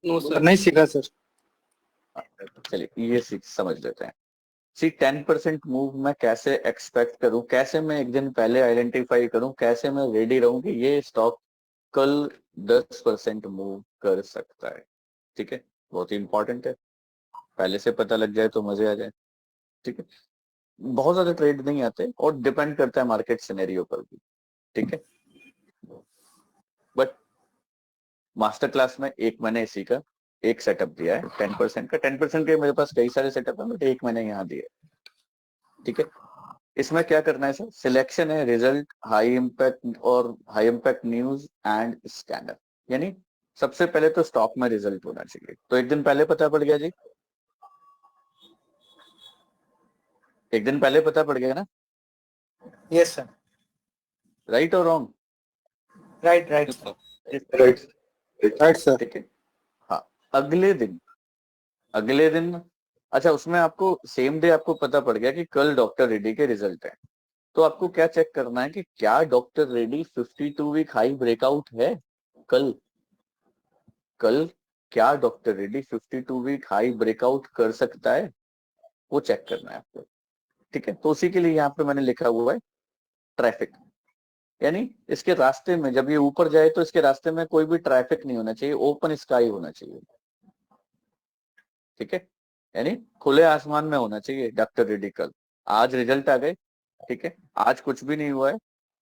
नो सर, नहीं सीखा सर। चलिए ये समझ लेते हैं। सी 10% मूव मैं कैसे एक्सपेक्ट करूं, कैसे मैं एक दिन पहले आइडेंटिफाई करूं, कैसे मैं रेडी रहूं कि ये स्टॉक कल 10% मूव कर सकता है, ठीक है। बहुत ही इंपॉर्टेंट है, पहले से पता लग जाए तो मजे आ जाए, ठीक है। बहुत ज्यादा ट्रेड नहीं आते और डिपेंड करता है मार्केट सिनेरियो पर भी, ठीक है। बट मास्टर क्लास में एक मैंने इसी का एक सेटअप दिया है 10% का। 10% के मेरे पास कई सारे सेटअप है, बट एक मैंने यहाँ दिया है, ठीक है। इसमें क्या करना है सर? सिलेक्शन है, रिजल्ट, हाई इम्पैक्ट और high impact news and scanner. यानी सबसे पहले तो स्टॉक में रिजल्ट होना चाहिए, तो एक दिन पहले पता पड़ गया जी एक दिन पहले पता पड़ गया ना, Yes, sir. राइट और wrong? Right, right, sir. Right sir. ठीक है। हाँ, अगले दिन अच्छा, उसमें आपको सेम डे आपको पता पड़ गया कि कल डॉक्टर रेड्डी के रिजल्ट है, तो आपको क्या चेक करना है कि क्या doctor Reddy 52 week high breakout है कल क्या doctor Reddy 52 week high breakout कर सकता है, वो चेक करना है आपको। ठीक है, तो उसी के लिए यहाँ पे मैंने लिखा हुआ है ट्रैफिक, यानी इसके रास्ते में जब ये ऊपर जाए तो इसके रास्ते में कोई भी ट्रैफिक नहीं होना चाहिए, ओपन स्काई होना चाहिए। ठीक है, यानी खुले आसमान में होना चाहिए डॉक्टर रेड्डी कल। आज रिजल्ट आ गए, ठीक है, आज कुछ भी नहीं हुआ है,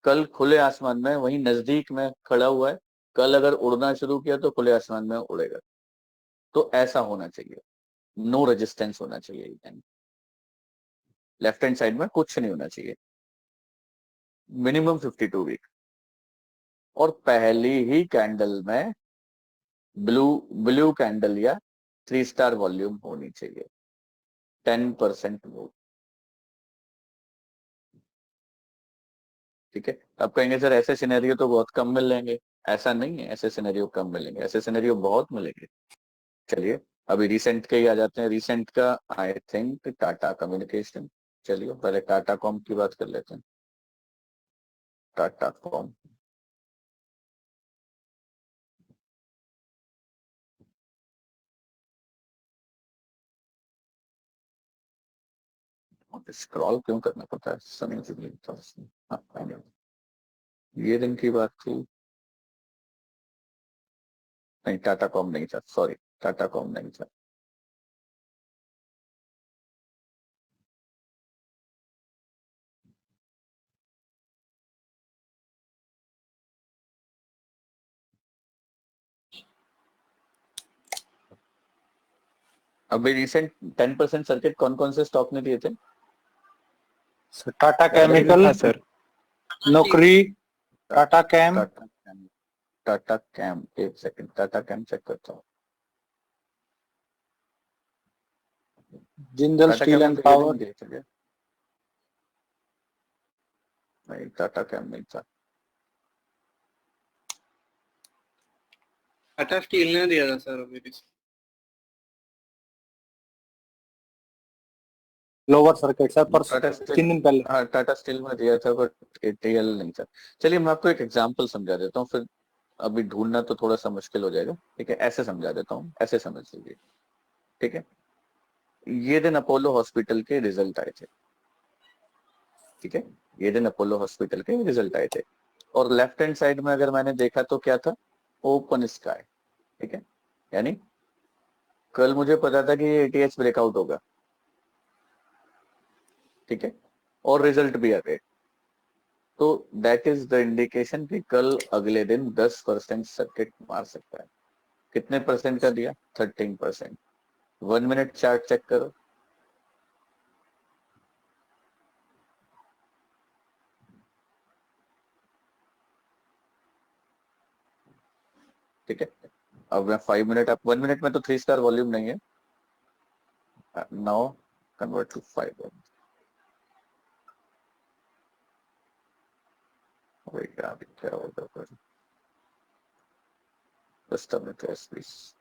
कल खुले आसमान में वहीं नजदीक में खड़ा हुआ है, कल अगर उड़ना शुरू किया तो खुले आसमान में उड़ेगा। तो ऐसा होना चाहिए, नो रेजिस्टेंस होना चाहिए, लेफ्ट हैंड साइड में कुछ नहीं होना चाहिए, मिनिमम 52 वीक। और पहली ही कैंडल में ब्लू कैंडल या 3 स्टार वॉल्यूम होनी चाहिए, 10% मूव। ठीक है, अब कहेंगे सर ऐसे सिनेरियो तो बहुत कम मिलेंगे, ऐसा नहीं है, ऐसे सिनेरियो कम मिलेंगे, ऐसे सिनेरियो बहुत मिलेंगे। चलिए अभी रिसेंट के ही आ जाते हैं, रिसेंट का आई थिंक टाटा कम्युनिकेशन। चलिए पहले टाटा कॉम की बात कर लेते हैं। टाटा कॉम, स्क्रॉल क्यों करना पड़ता है, समझ नहीं आता उसमें। हाँ, फाइनल ये दिन की बात थी, नहीं टाटा कॉम नहीं था, सॉरी टाटा कॉम नहीं था। अभी रिसेंट 10% सर्किट कौन कौन से स्टॉक ने दिए थे? टाटा केमिकल, हाँ sir, Naukri, Tata Chem, Tata Chem, एक सेकंड टाटा कैम चेक करता हूँ। Jindal Tata steel Chem and में पावर। दिए थे क्या? नहीं टाटा कैम नहीं था। टाटा स्टील ने दिया था सर अभी भी। लोअर सर्किट सर, पर टाटा 3 स्टील, दिन पहले। हाँ टाटा स्टील में दिया था बट एटीएल नहीं था। चलिए मैं आपको एक एग्जांपल समझा देता हूँ, फिर अभी ढूंढना तो थोड़ा सा मुश्किल हो जाएगा। ठीक है, ऐसे समझा देता हूँ, ऐसे समझ लीजिए। ठीक है, ये दिन अपोलो हॉस्पिटल के रिजल्ट आए थे। ठीक है, ये दिन अपोलो हॉस्पिटल के रिजल्ट आए थे, और लेफ्ट हैंड साइड में अगर मैंने देखा तो क्या था, ओपन स्काई। ठीक है, यानी कल मुझे पता था कि ये एटीएच ब्रेकआउट होगा। ठीक है, और रिजल्ट भी आ गए, तो दैट इज द इंडिकेशन कि कल अगले दिन 10% सर्किट मार सकता है। कितने परसेंट का दिया? 13%। 1 मिनट चार्ट चेक करो। ठीक है, अब मैं 5 मिनट, अब 1 मिनट में तो 3 स्टार वॉल्यूम नहीं है। Now convert to 5। क्या होगा फिर, प्लीज।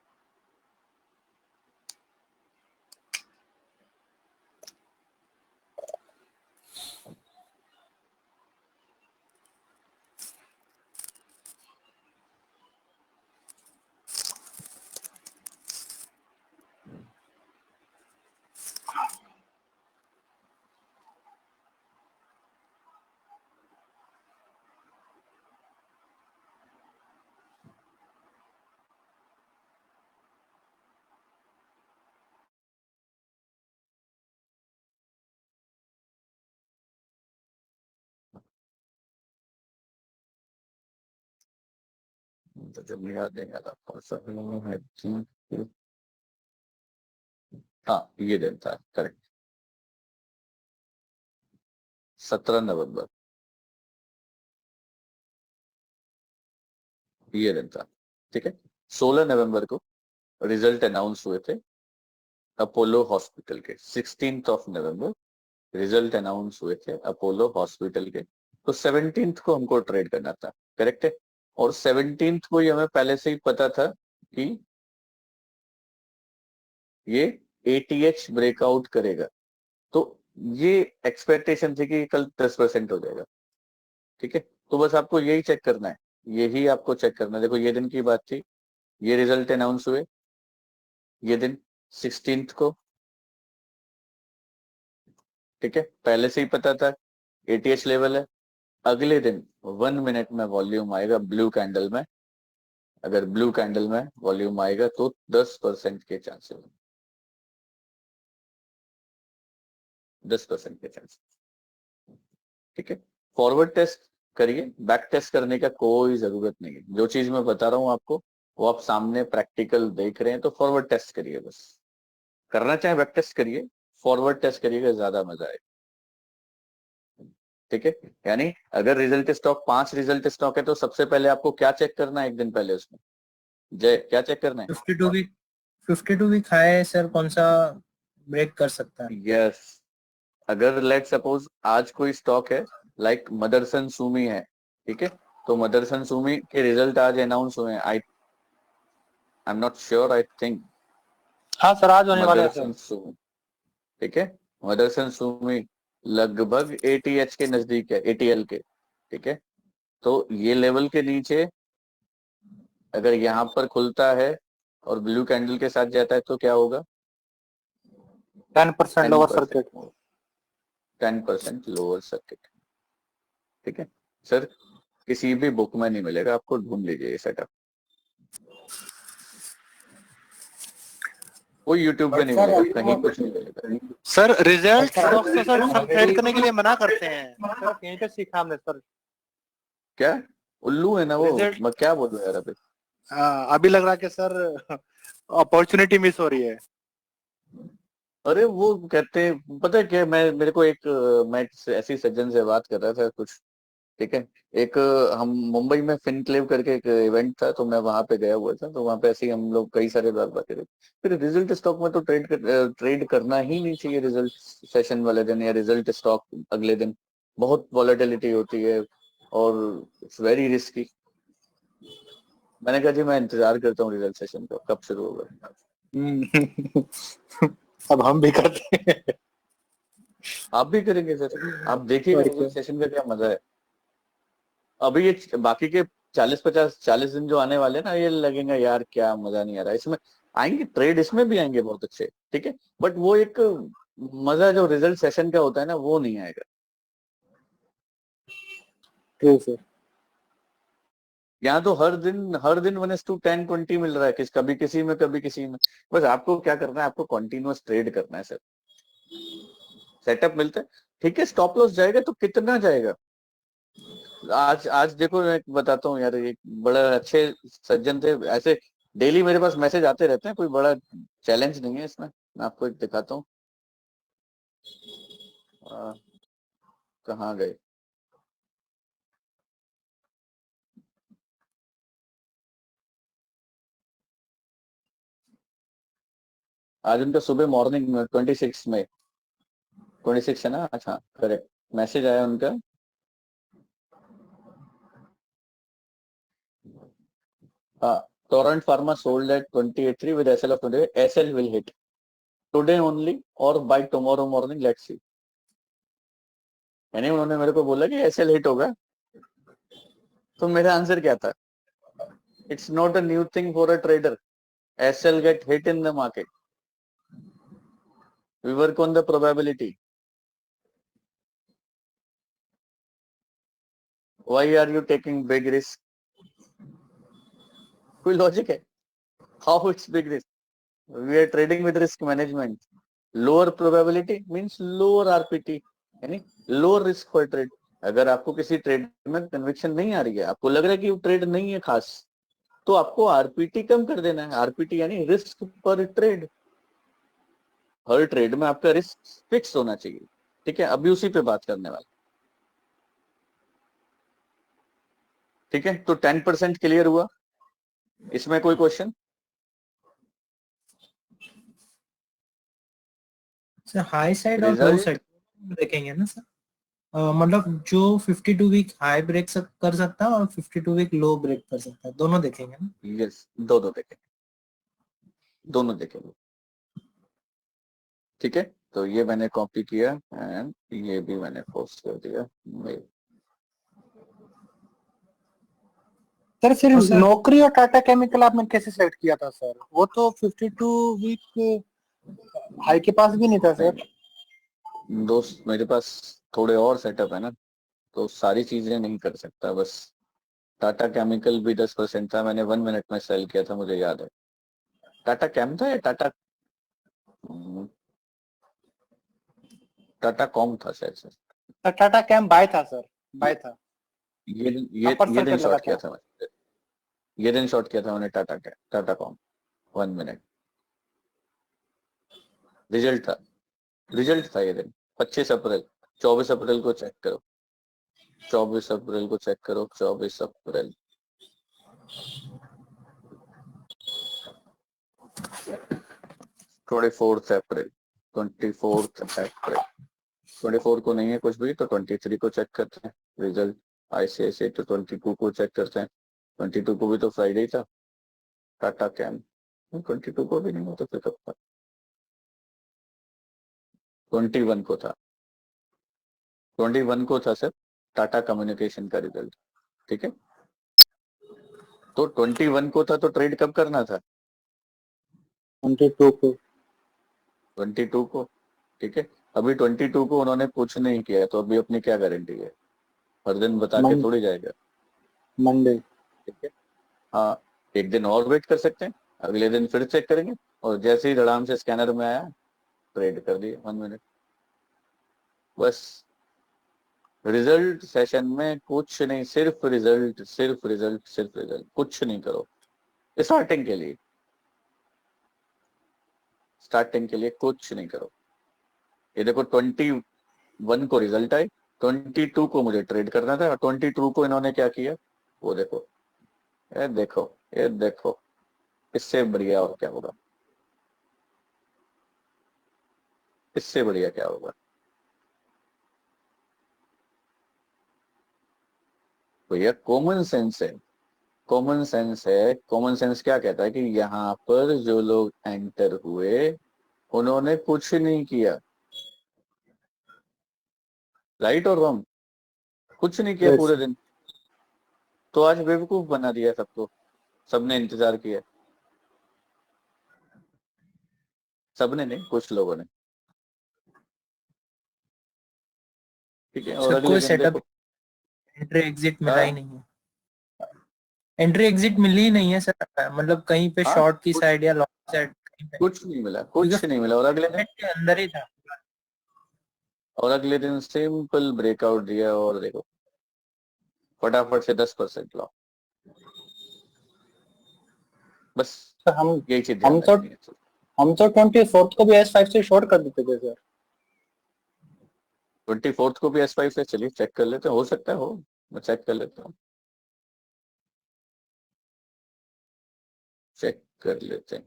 तो जब याद नहीं आता कौन सा है। हाँ ये दिन था, करेक्ट, 17 नवंबर ये दिन था। ठीक है, 16 नवंबर को रिजल्ट अनाउंस हुए थे अपोलो हॉस्पिटल के। 16th of November result announce हुए थे अपोलो हॉस्पिटल के, तो 17th को हमको ट्रेड करना था, करेक्ट है। और 17th को ही हमें पहले से ही पता था कि ये ATH ब्रेकआउट करेगा, तो ये एक्सपेक्टेशन थी कि कल 10% हो जाएगा, ठीक है। तो बस आपको यही चेक करना है, यही आपको चेक करना है। देखो ये दिन की बात थी, ये रिजल्ट अनाउंस हुए ये दिन 16th को, ठीक है, पहले से ही पता था ATH लेवल है। अगले दिन 1 मिनट में वॉल्यूम आएगा ब्लू कैंडल में, अगर ब्लू कैंडल में वॉल्यूम आएगा तो 10% के चांसेस, 10% के चांसेस, ठीक है। फॉरवर्ड टेस्ट करिए, बैक टेस्ट करने का कोई जरूरत नहीं है। जो चीज मैं बता रहा हूं आपको वो आप सामने प्रैक्टिकल देख रहे हैं, तो फॉरवर्ड टेस्ट करिए, बस करना चाहे बैक टेस्ट करिए, फॉरवर्ड टेस्ट करिएगा, ज्यादा मजा आएगा, ठीक है। यानी अगर रिजल्ट स्टॉक 5 रिजल्ट स्टॉक है तो सबसे पहले आपको क्या चेक करना है एक दिन पहले उसमें, जय क्या चेक करना है? 52 वीक हाई सर कौन सा ब्रेक कर सकता है? यस, अगर लेट सपोज आज कोई स्टॉक है लाइक मदरसन सुमी है, ठीक है, तो मदरसन सुमी के रिजल्ट आज अनाउंस हुए हैं, आई am not sure, I think हाँ सर आज होने वाले हैं मदरसन सर। सुमी, ठीक है, मदरसन सुमी लगभग ATH के नजदीक है, ATL के, ठीक है। तो ये लेवल के नीचे अगर यहाँ पर खुलता है और ब्लू कैंडल के साथ जाता है तो क्या होगा? 10% लोअर सर्किट। 10% लोअर सर्किट, ठीक है सर। किसी भी बुक में नहीं मिलेगा आपको, ढूंढ लीजिए ये सेटअप, कोई यूट्यूब पे नहीं मिलेगा, कहीं कुछ नहीं मिलेगा। सर रिजल्ट स्टॉक तो सर सब ट्रेड करने के लिए मना करते हैं सर, कहीं पे सीखा हमने सर। क्या उल्लू है ना वो, Result- मैं क्या बोलूं यार अभी। अभी लग रहा है कि सर अपॉर्चुनिटी मिस हो रही है। अरे वो कहते हैं, पता है क्या, मेरे को एक मैं ऐसी सज्जन से बात कर रहा था कुछ, ठीक है, एक हम मुंबई में फिनक्लेव करके एक इवेंट था, तो मैं वहां पे गया हुआ था, तो वहां पे ऐसे ही हम लोग कई सारे बार बातें, फिर रिजल्ट स्टॉक में तो ट्रेड करना ही नहीं चाहिए रिजल्ट सेशन वाले दिन या रिजल्ट स्टॉक अगले दिन, बहुत वॉलेटिलिटी होती है और इट्स वेरी रिस्की। मैंने कहा जी मैं इंतजार करता हूँ रिजल्ट सेशन का कब शुरू होगा। अब हम भी करते हैं। आप भी करेंगे सर, आप देखिएगा रिजल्ट सेशन का क्या मजा है। अभी ये बाकी के 40 दिन जो आने वाले हैं ना, ये लगेगा यार क्या मजा नहीं आ रहा, इसमें आएंगे ट्रेड, इसमें भी आएंगे बहुत अच्छे, ठीक है, बट वो एक मजा जो रिजल्ट सेशन का होता है ना वो नहीं आएगा। सर यहाँ तो हर दिन 1:10 20 मिल रहा है, कभी किसी में कभी किसी में। बस आपको क्या करना है, आपको कंटिन्यूअस ट्रेड करना है सर, सेटअप मिलता है, ठीक है। स्टॉप लॉस जाएगा तो कितना जाएगा? आज आज देखो मैं बताता हूँ यार, एक बड़ा अच्छे सज्जन थे, ऐसे डेली मेरे पास मैसेज आते रहते हैं, कोई बड़ा चैलेंज नहीं है इसमें, मैं आपको एक दिखाता हूँ। कहाँ गए? आज उनका सुबह मॉर्निंग में 26 है ना, अच्छा करेक्ट, मैसेज आया उनका, Torrent Pharma sold at 28.3 with SL of 20. SL will hit today only or by tomorrow morning, let's see। यानी उन्होंने मेरे को बोला कि SL हिट होगा, तो मेरा आंसर क्या था? It's not a new thing for a trader, SL get hit in the market, we work on the probability। why are you taking big risk? कोई लॉजिक है? how it's big risk? we are trading with risk management, lower probability means lower RPT, यानी lower risk for trade। अगर आपको किसी trade में conviction नहीं आ रही है, आपको लग रहा है कि वो ट्रेड नहीं है खास, तो आपको आरपीटी कम कर देना है। आरपीटी यानी रिस्क पर ट्रेड, हर ट्रेड में आपका रिस्क फिक्स होना चाहिए, ठीक है। अभी उसी पे बात करने वाले, ठीक है। तो 10% क्लियर हुआ, इसमें कोई क्वेश्चन? सर हाई साइड और लो रिजल्ट साइड देखेंगे ना सर, मतलब जो 52 वीक हाई ब्रेक कर सकता है और 52 वीक लो ब्रेक कर सकता है, दोनों देखेंगे ना। यस, दोनों देखेंगे, दोनों देखेंगे। ठीक है, तो ये मैंने कॉपी किया एंड ये भी मैंने पोस्ट कर दिया मेल। सर फिर और सर नौकरी और टाटा केमिकल आपने कैसे सेलेक्ट किया था सर? वो तो 52 वीक हाई के पास भी नहीं था सर। दोस्त मेरे पास थोड़े और सेटअप है ना, तो सारी चीजें नहीं कर सकता। बस टाटा केमिकल भी 10% था, मैंने 1 मिनट में सेल किया था, मुझे याद है। टाटा कैम था या टाटा टाटा कॉम था शायद से। सर टाटा कैम बाय था सर, बाय था। अपर ये दिन सर्किट लगा शॉर्ट किया था। था मैंने, ये दिन शॉर्ट किया था मैंने टाटा कॉम 1 मिनट। रिजल्ट था, रिजल्ट था ये दिन 25 अप्रैल। 24 अप्रैल को चेक करो, 24 अप्रैल को चेक करो, 24 अप्रैल। 24 अप्रैल, 24 अप्रैल। 24 को नहीं है कुछ भी तो 23 को चेक करते हैं रिजल्ट। ICICI तो 22 को चेक करते हैं, 22 को भी तो फ्राइडे था। टाटा कैम 22 को भी नहीं हो तो फिर कब था? 21 को था, 21 को था सर टाटा कम्युनिकेशन का रिजल्ट। ठीक है, तो 21 को था तो ट्रेड कब करना था? 22 को। 22 को। ठीक है, अभी 22 को उन्होंने कुछ नहीं किया तो अभी अपनी क्या गारंटी है? हर दिन बता के थोड़ी जाएगा। मंडे। ठीक है, हाँ, एक दिन और वेट कर सकते हैं, अगले दिन फिर चेक करेंगे और जैसे ही धड़ाम से स्कैनर में आया ट्रेड कर दिए 1 मिनट। बस रिजल्ट सेशन में कुछ नहीं, सिर्फ रिजल्ट, सिर्फ रिजल्ट, सिर्फ रिजल्ट, कुछ नहीं करो स्टार्टिंग के लिए, स्टार्टिंग के लिए कुछ नहीं करो। ये देखो 21 को रिजल्ट आए, 22 को मुझे ट्रेड करना था और 22 को इन्होंने क्या किया वो देखो, ये देखो, ये देखो, इससे बढ़िया और क्या होगा? इससे बढ़िया क्या होगा? भैया कॉमन सेंस है, कॉमन सेंस है। कॉमन सेंस क्या कहता है कि यहाँ पर जो लोग एंटर हुए उन्होंने कुछ नहीं किया, राइट और रॉन्ग? कुछ नहीं किया पूरे दिन, तो आज बेवकूफ बना दिया सबको, सबने इंतजार किया। सबने नहीं, कुछ लोगों ने। ठीक है, और सर अगले कोई दिन सेटअप देखो। एंट्री एग्जिट मिला ही हाँ नहीं है, एंट्री एग्जिट मिली ही नहीं है सर, मतलब कहीं पे हाँ, शॉर्ट की कुछ साइड या लॉन्ग साइड कहीं पे, कुछ नहीं मिला, क्योंकि कुछ नहीं मिला। और अगले दिन, के अंदर ही था। और अगले दिन सिंपल ब्रेकआउट दिया और देखो फटाफट से 10% लॉ। बस सर हम यही चीज हम ध्यान तो रखनी है। हम तो 24 को भी S5 से शॉर्ट कर देते थे सर। 24 को भी S5 से, चलिए चेक कर लेते हैं, हो सकता है हो, मैं चेक कर लेता हूँ, चेक कर लेते हैं।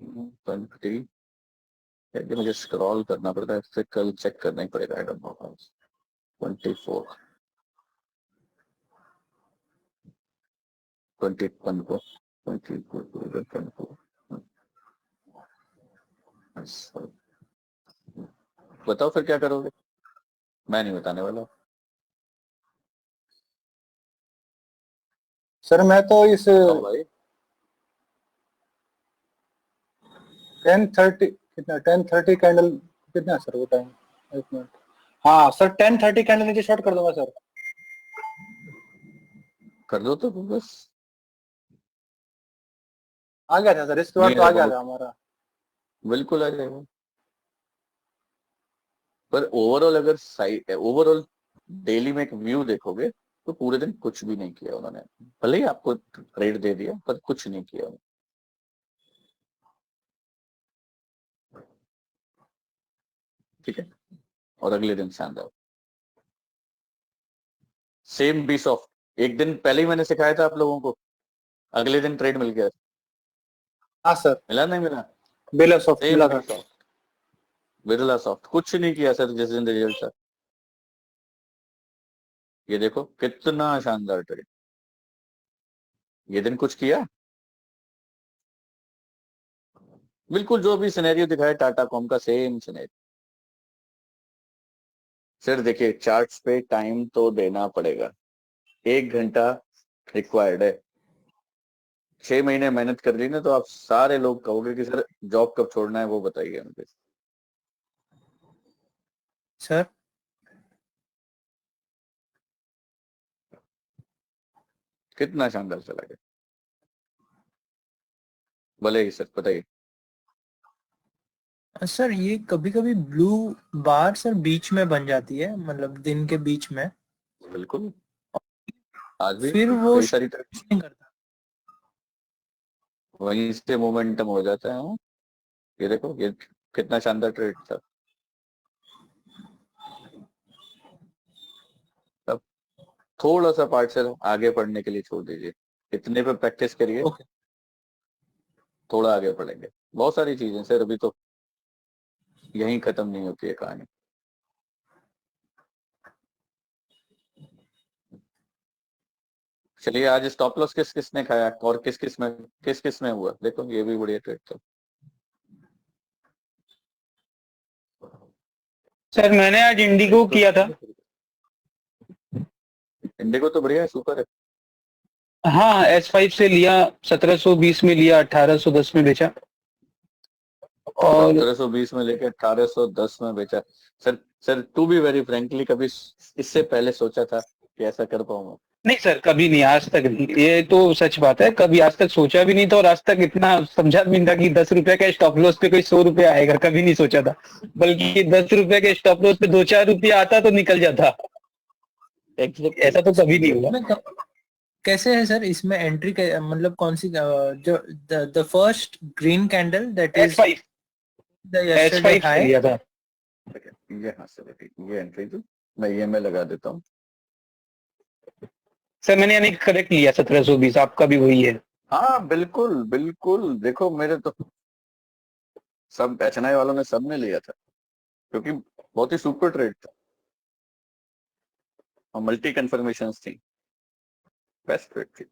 20, यदि मुझे स्क्रॉल करना पड़ता है फिर कल चेक करना ही पड़ेगा। I don't know. 24, 21 को, 24, बताओ फिर क्या करोगे? मैं नहीं बताने वाला। सर मैं तो इस बताओ भाई। 10:30 कितना, 10:30 कैंडल कितना है सर वो टाइम? एक मिनट। हाँ सर 10:30 कैंडल नीचे शॉर्ट कर दूंगा सर। कर दो तो बस। आ गया था सर, इसके बाद नहीं तो आ अगर गया बहुत, था हमारा। बिल्कुल आ जाएगा। पर ओवरऑल अगर साइड, ओवरऑल डेली में एक व्यू देखोगे तो पूरे दिन कुछ भी नहीं किया उन्होंने, भले ही आपको ट्रेड दे दिया पर कुछ नहीं किया उन्होंने। ठीक है, और अगले दिन शानदार सेम बी सॉफ्ट, एक दिन पहले ही मैंने सिखाया था आप लोगों को, अगले दिन ट्रेड मिल गया। हाँ सर, मिला नहीं मिला? बिलर्स ऑफ सेम मिला बी था। सॉफ्ट, बिरला सॉफ्ट कुछ नहीं किया सर जिस दिन रिजल्ट था। ये देखो कितना शानदार ट्रेड, ये दिन कुछ किया, बिल्कुल जो भी सिनेरियो दिखाया टाटा कॉम का सेम सिनेरियो। सर देखिए चार्ट्स पे टाइम तो देना पड़ेगा, 1 घंटा रिक्वायर्ड है। 6 महीने मेहनत कर ली ना तो आप सारे लोग कहोगे कि सर जॉब कब छोड़ना है वो बताइए मुझे। सर कितना शानदार चला गया, भले ही सर बताइए। सर ये कभी कभी ब्लू बार सर बीच में बन जाती है, मतलब दिन के बीच में, बिल्कुल, आज भी फिर वो कई सारी तरह नहीं करता। वहीं से मोमेंटम हो जाता है। हाँ, ये देखो ये कितना शानदार ट्रेड था। अब थोड़ा सा पार्ट से आगे पढ़ने के लिए छोड़ दीजिए, इतने पे प्रैक्टिस करिए, ओके थोड़ा आगे पढ़ेंगे। बहुत सारी चीजें सर, अभी तो यहीं खत्म नहीं होती है कहानी। चलिए आज स्टॉप लॉस किस किस ने खाया और किस किस में हुआ, देखो ये भी बढ़िया ट्रेड था। सर मैंने आज इंडिगो किया था। इंडिगो तो बढ़िया है, सुपर है। हाँ S5 से लिया, 1720 में लिया, 1810 में बेचा। और 1720 में लेके 1810 में बेचा। Sir sir to be very frankly, कभी इससे पहले सोचा था कि ऐसा कर पाऊंगा? नहीं सर, कभी नहीं, आज तक नहीं, ये तो सच बात है, कभी आज तक सोचा भी नहीं था और आज तक इतना समझा भी नहीं था कि 10 रुपए का स्टॉप लॉस पे कोई 100 रुपए आएगा, कभी नहीं सोचा था। बल्कि 10 रुपए के स्टॉप लॉस पे 2-4 रुपया आता तो निकल जाता, ऐसा तो कभी नहीं हुआ। इसमें कैसे है सर, इसमें एंट्री मतलब कौन सी जो the first green candle that is S5 the yesterday से हाई। लिया था। ये हाँ सर, ये एंट्री तो मैं ये में लगा देता हूँ। सर मैंने यानी करेक्ट लिया 1720, आपका भी वही है। हाँ बिल्कुल बिल्कुल, देखो मेरे तो सब HNI वालों ने सबने लिया था, क्योंकि बहुत ही सुपर ट्रेड था और मल्टी कंफर्मेशंस थी, बेस्ट ट्रेड थी।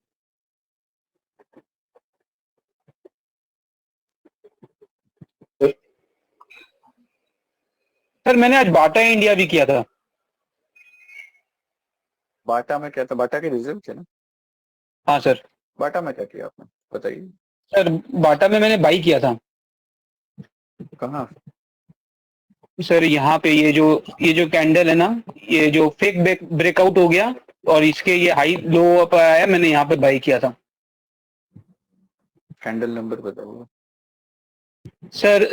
सर मैंने आज बाटा इंडिया भी किया था। बाटा में क्या था, बाटा के रिजल्ट थे ना? हाँ सर। बाटा में क्या किया आपने बताइए? सर बाटा में मैंने बाई किया था। कहाँ? सर यहाँ पे ये जो कैंडल है ना, ये जो फेक ब्रेकआउट हो गया और इसके ये हाई लो पर आया, मैंने यहाँ पे बाई किया था। कैंडल नंबर बताओ। सर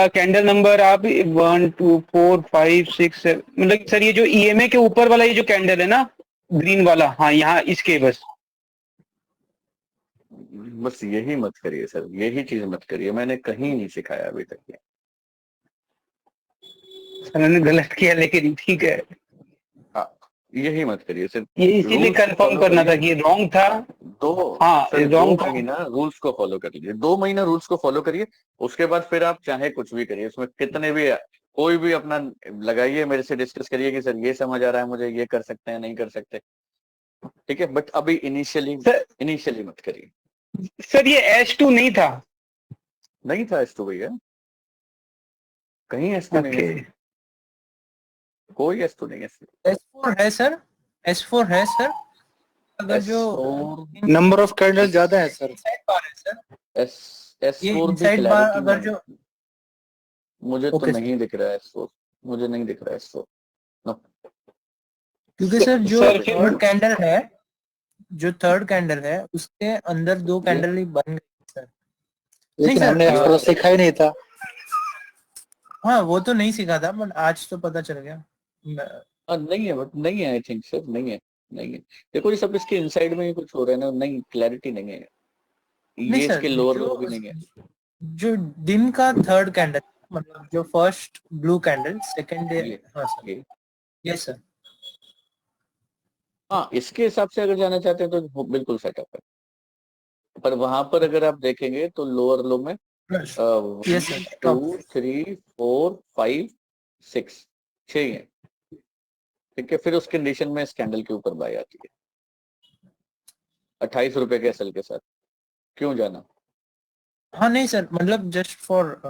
कैंडल नंबर आप 1 2 4 5 6 7, मतलब सर ये जो EMA के ऊपर वाला ये जो कैंडल है ना, ग्रीन वाला, हाँ यहाँ इसके बस यही मत करिए सर, यही चीज मत करिए, मैंने कहीं नहीं सिखाया अभी तक ये। सर मैंने गलत किया लेकिन ठीक है, हाँ यही मत करिए सर, ये इसीलिए रूल्स को कंफर्म फॉलो करना था करिए। कि ये रॉन्ग था। हाँ सर दो रॉन्ग था। महीना रूल्स को फॉलो कर लीजिए, 2 महीना रूल्स को फॉलो करिए, उसके बाद फिर आप चाहे कुछ भी करिए, उसमें कितने भी कोई भी अपना लगाइए, मेरे से डिस्कस करिए कि सर ये समझ आ रहा है मुझे, ये कर सकते हैं नहीं कर सकते, ठीक है, बट अभी इनिशियली मत करिए। सर ये S2 नहीं था। नहीं था S2 भैया, कहीं S2 नहीं है, कोई S2 नहीं है। S4 है सर, S4 है सर, अगर जो नंबर ऑफ कैंडल ज्यादा है सर। इनसाइड बार है सर, ये S4 भी इनसाइड बार क्लैरिटी अगर में जो मुझे तो ओके नहीं दिख रहा है S4, मुझे नहीं दिख रहा है S4 नो। क्योंकि सर जो सर थर्ड कैंडल है, जो थर्ड कैंडल है उसके अंदर 2 कैंडल ही बन गई सर। लेकिन सर, हमने एक्सप्रेस सीखा ही नहीं था। हाँ वो तो नहीं सीखा था, बट आज तो पता चल गया। नहीं है, बट नहीं है, आई थिंक सर नहीं है, नहीं है। देखो ये सब इसके इनसाइड में ही कुछ हो रहा है ना, नहीं क्लैरिटी नहीं है, नहीं ये सर, इसके लोअर लो भी नहीं है। जो दिन का थर्ड कैंडल, मतलब जो first blue candle, second day, ये हाँ सर, ये यस सर। हाँ इसके हिसाब से अगर जाना चाहते हैं तो बिल्कुल सेटअप है, पर वहां पर अगर आप देखेंगे तो लोअर लो में यस सर, 1 2 3 4 5 6 6 है, ठीक है, फिर उस कंडीशन में इस कैंडल के ऊपर बाय आती है 28 रुपए के एसएल के साथ। क्यों जाना? हाँ नहीं सर, मतलब जस्ट फॉर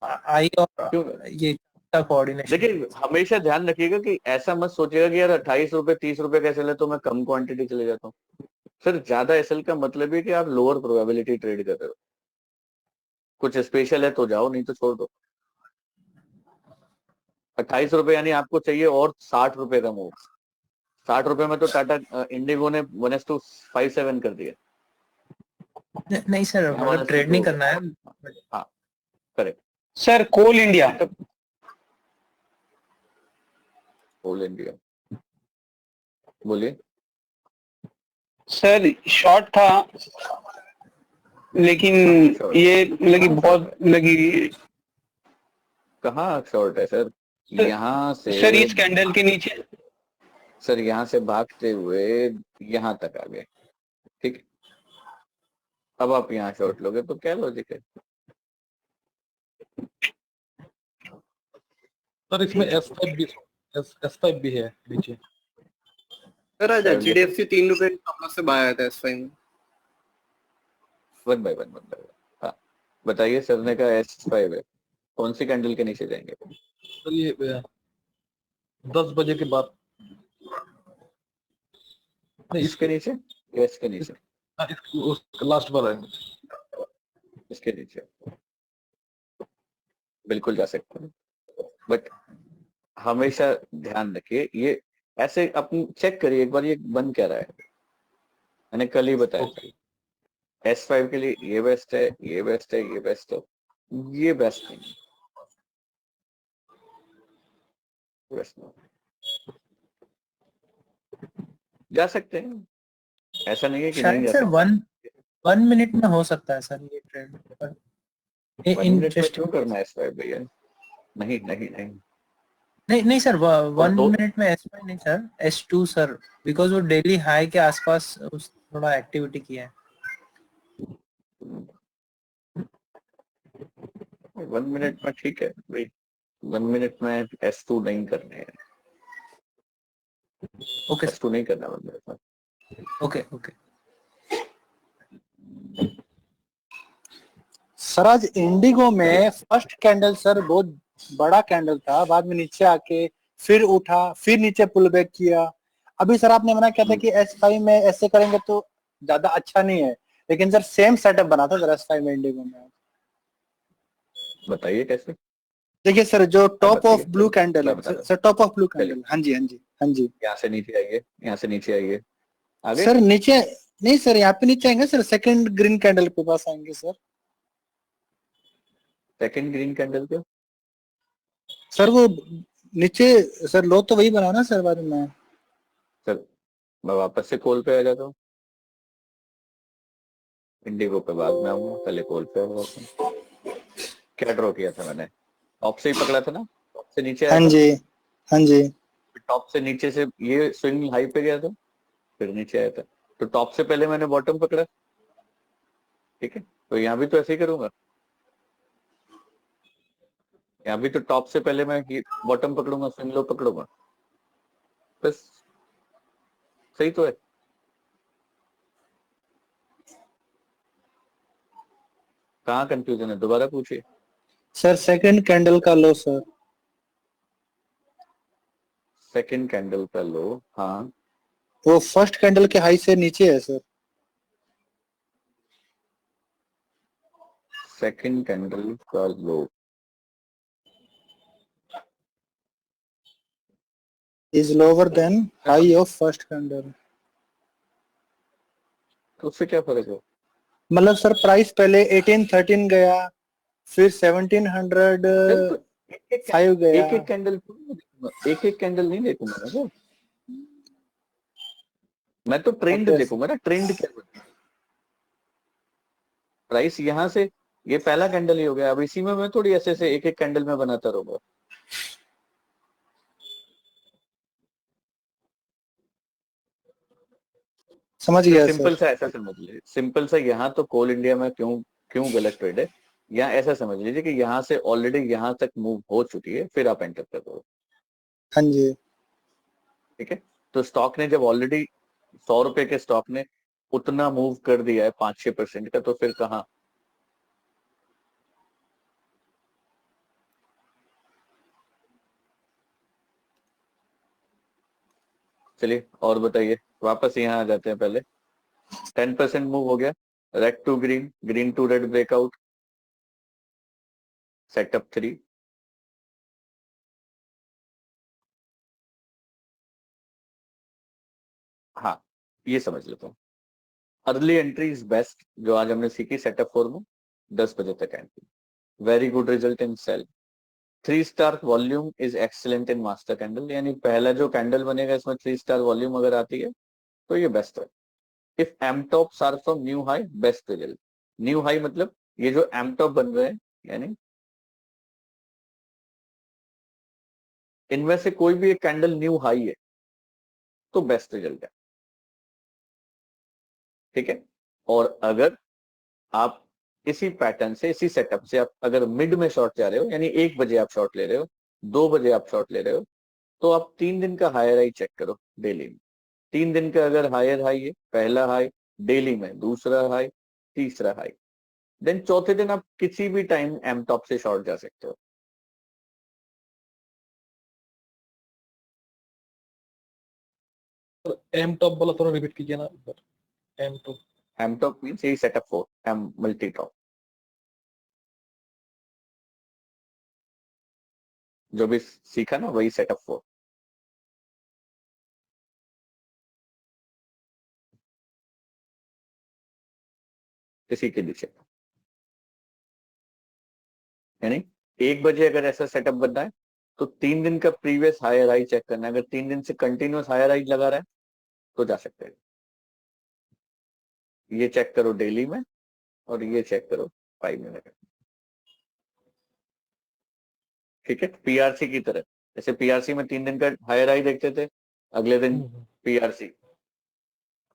आई और क्यों? ये कोऑर्डिनेशन। देखिए हमेशा ध्यान रखिएगा कि ऐसा मत सोचिएगा कि यार 28 रुपए 30 रुपए का एसएल है तो मैं कम क्वांटिटी चले जाता हूँ। सर ज्यादा एसएल का मतलब है कि आप लोअर प्रोबेबिलिटी ट्रेड कर रहे हो। कुछ स्पेशल है तो जाओ, नहीं तो छोड़ दो। 28 रुपए यानी आपको चाहिए और 60 रुपए का मूव। 60 रुपए में तो टाटा इंडिगो ने 1:57 कर दिया। नहीं सर, मतलब ट्रेड नहीं करना है। हाँ करेक्ट। सर कोल इंडिया, कोल इंडिया बोलिए। सर शॉर्ट था लेकिन ये लगी बहुत लगी। कहाँ शॉर्ट है सर? यहाँ से सर इस कैंडल के नीचे। सर यहाँ से भागते हुए यहाँ तक आ गए, ठीक है। अब आप यहाँ शॉर्ट लोगे तो क्या लॉजिक है? सर इसमें S5 भी है नीचे। सर आज HDFC 3 रुपए स्टॉप लॉस से बाय आया था S5 में। 1 बाय 1 हाँ बताइए, सर ने कहा S5 है, कौन सी कैंडल के नीचे जाएंगे? सर ये 10 बजे के बाद। नहीं इसके नीचे या इसके नीचे? लास्ट वाला है। इसके नीचे बिल्कुल जा सकते हैं, बट हमेशा ध्यान रखिए ये ऐसे अपनी चेक करिए एक बार ये बन क्या रहा है। मैंने कल ही बताया था S5 के लिए ये बेस्ट है, ये बेस्ट है, ये बेस्ट है, ये बेस्ट नहीं, बेस्ट नहीं। जा सकते हैं, ऐसा नहीं है कि नहीं शायद जा सर सकते। 1 मिनट में हो सकता है सर ये ट्रेड। 1 मिनट में क्यों करना है S5 भैया? नहीं नहीं नहीं नहीं नहीं सर, 1 दो- मिनट में S5 नहीं सर, S2 सर, बिकॉज वो डेली हाई के आसपास थोड़ा एक्टिविटी किया है। 1 मिनट में ठीक है भाई, 1 मिनट में S2 नहीं करने हैं, ओके S2 नहीं करना 1 मिनट में। Okay okay. सर आज इंडिगो में फर्स्ट कैंडल सर बहुत बड़ा कैंडल था, बाद में नीचे आके फिर उठा, फिर नीचे पुल बैक किया। अभी सर आपने मना किया था कि S5 में ऐसे करेंगे तो ज्यादा अच्छा नहीं है, लेकिन सर सेम सेटअप बना था सर S5 में इंडिगो में। बताइए कैसे? देखिए सर जो टॉप बताइए, ऑफ ब्लू कैंडल मैं है बता रहा हूँ। Sir, top of blue candle. हाँ जी हाँ जी हाँ जी। यहाँ से नीचे आइए, यहाँ से नीचे आइए, आगे सर नीचे नहीं सर, यहाँ पे नीचे आएंगे सर, सेकंड ग्रीन कैंडल के पास आएंगे सर। सेकंड ग्रीन कैंडल पे सर वो नीचे सर लो तो वही बना ना सर बाद में। सर मैं वापस से कॉल पे आ जाता हूँ, इंडिगो पे बाद में आऊंगा, पहले कॉल पे आ जाता हूँ। क्या ड्रॉ किया था मैंने? टॉप से ही पकड़ा था ना, टॉप से नीचे आया हाँ जी हाँ जी। था, टॉप से नीचे से ये स्विंग हाई पे गया था, फिर नीचे आया था, तो टॉप से पहले मैंने बॉटम पकड़ा, ठीक है। तो यहाँ भी तो ऐसे ही करूंगा, यहाँ भी तो टॉप से पहले मैं बॉटम पकड़ूंगा, स्विंग लो पकड़ूंगा, बस सही तो है। कहाँ कंफ्यूजन है, दोबारा पूछिए। सर सेकंड कैंडल का लो सर। सेकंड कैंडल का लो, हाँ वो फर्स्ट कैंडल के हाई से नीचे है सर। सेकंड कैंडल का low is lower than high of first candle. तो उससे क्या फर्क है? मतलब सर प्राइस पहले 1813 गया, फिर 1705 गया। एक एक कैंडल, एक एक कैंडल नहीं देखूंगा ना सर, मैं तो ट्रेंड Okay. देखूंगा ना, ट्रेंड क्या होता है। प्राइस यहाँ से ये पहला कैंडल ही हो गया, अब इसी में मैं थोड़ी ऐसे से एक एक कैंडल में बनाता रहूंगा। समझ गया सिंपल सर। सा ऐसा समझ लीजिए, सिंपल सा यहाँ तो कोल इंडिया में क्यों क्यों गलत ट्रेड है, यहाँ ऐसा समझ लीजिए कि यहाँ से ऑलरेडी यहाँ तक मूव हो चुकी है, फिर आप एंटर कर दो। हाँ जी ठीक है, तो स्टॉक ने जब ऑलरेडी 100 रुपए के स्टॉक ने उतना मूव कर दिया है 5-6% का, तो फिर कहाँ। चलिए और बताइए, वापस यहाँ आ जाते हैं। पहले 10% मूव हो गया, red to green, green to red breakout, setup 3, हाँ ये समझ लेता हूँ। अर्ली एंट्री इज बेस्ट, जो आज हमने सीखी सेटअप 4 में, 10 बजे तक entry, very good result in sell. 3 star volume is excellent in master candle, यानी पहला जो कैंडल बनेगा इसमें 3 स्टार वॉल्यूम अगर आती है तो ये बेस्ट है। If M tops are from new high, best result. New high मतलब ये जो एम टॉप बन रहे हैं, यानी इनमें से कोई भी एक कैंडल न्यू हाई है तो बेस्ट रिजल्ट है। ठीक है, और अगर आप इसी पैटर्न से, इसी सेटअप से आप अगर मिड में शॉर्ट जा रहे हो, यानी 1 बजे आप शॉर्ट ले रहे हो, 2 बजे आप शॉर्ट ले रहे हो, तो आप 3 दिन का हायर हाई चेक करो डेली में। 3 दिन का अगर हायर हाई है, पहला हाई डेली में, दूसरा हाई, तीसरा हाई, देन चौथे दिन आप किसी भी टाइम एम टॉप से शॉर्ट जा सकते हो। एम टॉप वाला थोड़ा रिपीट कीजिए ना। M top, M top means यही सेटअप 4, एम मल्टी टॉप, जो भी सीखा ना वही सेटअप 4। इसी के नीचे, यानी 1 बजे अगर ऐसा सेटअप बनना है तो 3 दिन का प्रीवियस हायर हाई चेक करना है। अगर 3 दिन से कंटिन्यूस हायर हाई लगा रहा है तो जा सकते हैं। ये चेक करो डेली में और ये चेक करो 5 मिनट। ठीक है, पीआरसी की तरह, जैसे पीआरसी में 3 दिन का हायर हाई देखते थे, अगले दिन पीआरसी,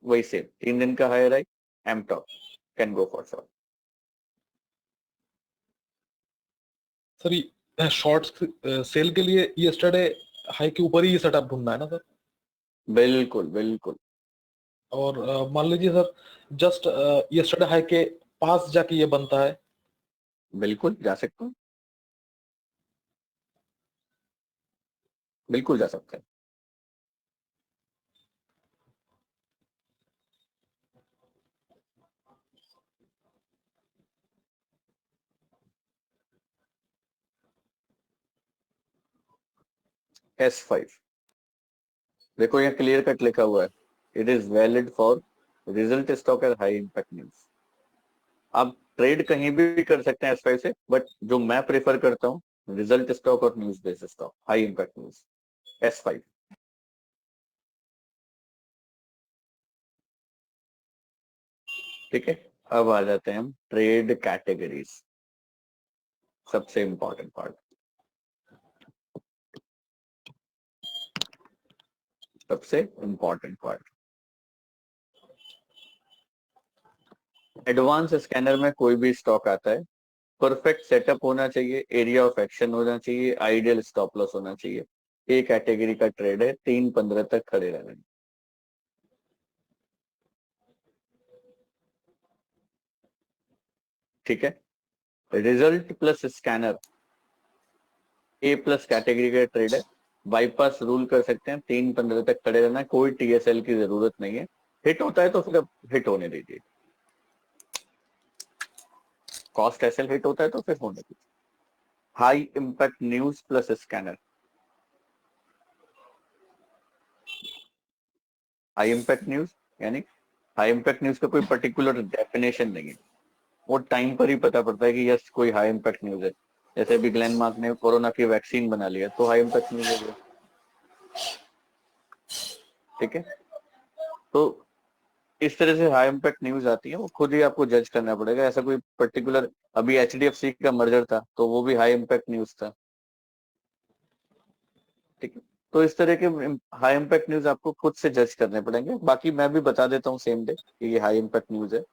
वही सेम 3 दिन का higher high, M top, can go for short. Sir short sell के लिए यस्टरडे हाई के ऊपर ही सेटअप ढूंढना है ना सर? बिल्कुल बिल्कुल। और मान लीजिए सर जस्ट यस्टरडे हाई के पास जाके ये बनता है, बिल्कुल जा सकते हैं, बिल्कुल जा सकते हैं। S5 देखो, यहाँ क्लियर कट लिखा हुआ है, it is valid for result stock and high impact news. आप ट्रेड कहीं भी कर सकते हैं S5 से, बट जो मैं प्रेफर करता हूँ रिजल्ट स्टॉक और news based stock, high impact news, S5। ठीक है, अब आ जाते हैं हम ट्रेड कैटेगरीज, सबसे इंपॉर्टेंट पार्ट, सबसे इंपॉर्टेंट पार्ट। एडवांस स्कैनर में कोई भी स्टॉक आता है, परफेक्ट सेटअप होना चाहिए, एरिया ऑफ एक्शन होना चाहिए, आइडियल स्टॉप लॉस होना चाहिए। एक कैटेगरी का ट्रेड है, 3-15 तक खड़े रहना है। ठीक है, result plus scanner A plus category का ट्रेड है, बाईपास रूल कर सकते हैं, 3-15 तक खड़े रहना है, कोई TSL की जरूरत नहीं है। हिट होता है तो फिर हिट होने दीजिए, कॉस्ट एसएल हिट होता है तो फिर होने दीजिए। High impact news plus scanner, high impact news यानी हाई इंपैक्ट न्यूज का कोई पर्टिकुलर डेफिनेशन नहीं है, वो टाइम पर ही पता पड़ता है कि यस कोई हाई इंपैक्ट न्यूज है। जैसे अभी ग्लेनमार्क ने कोरोना की वैक्सीन बना लिया तो हाई इंपैक्ट न्यूज हो गया। ठीक है, तो इस तरह से हाई इंपैक्ट न्यूज आती है, वो खुद ही आपको जज करना पड़ेगा। ऐसा कोई पर्टिकुलर, अभी HDFC का मर्जर था तो वो भी हाई इंपैक्ट न्यूज था। ठीक है, तो इस तरह के हाई इंपैक्ट न्यूज आपको खुद से जज करने पड़ेंगे। बाकी मैं भी बता देता हूँ सेम डे कि ये हाई इंपैक्ट न्यूज है,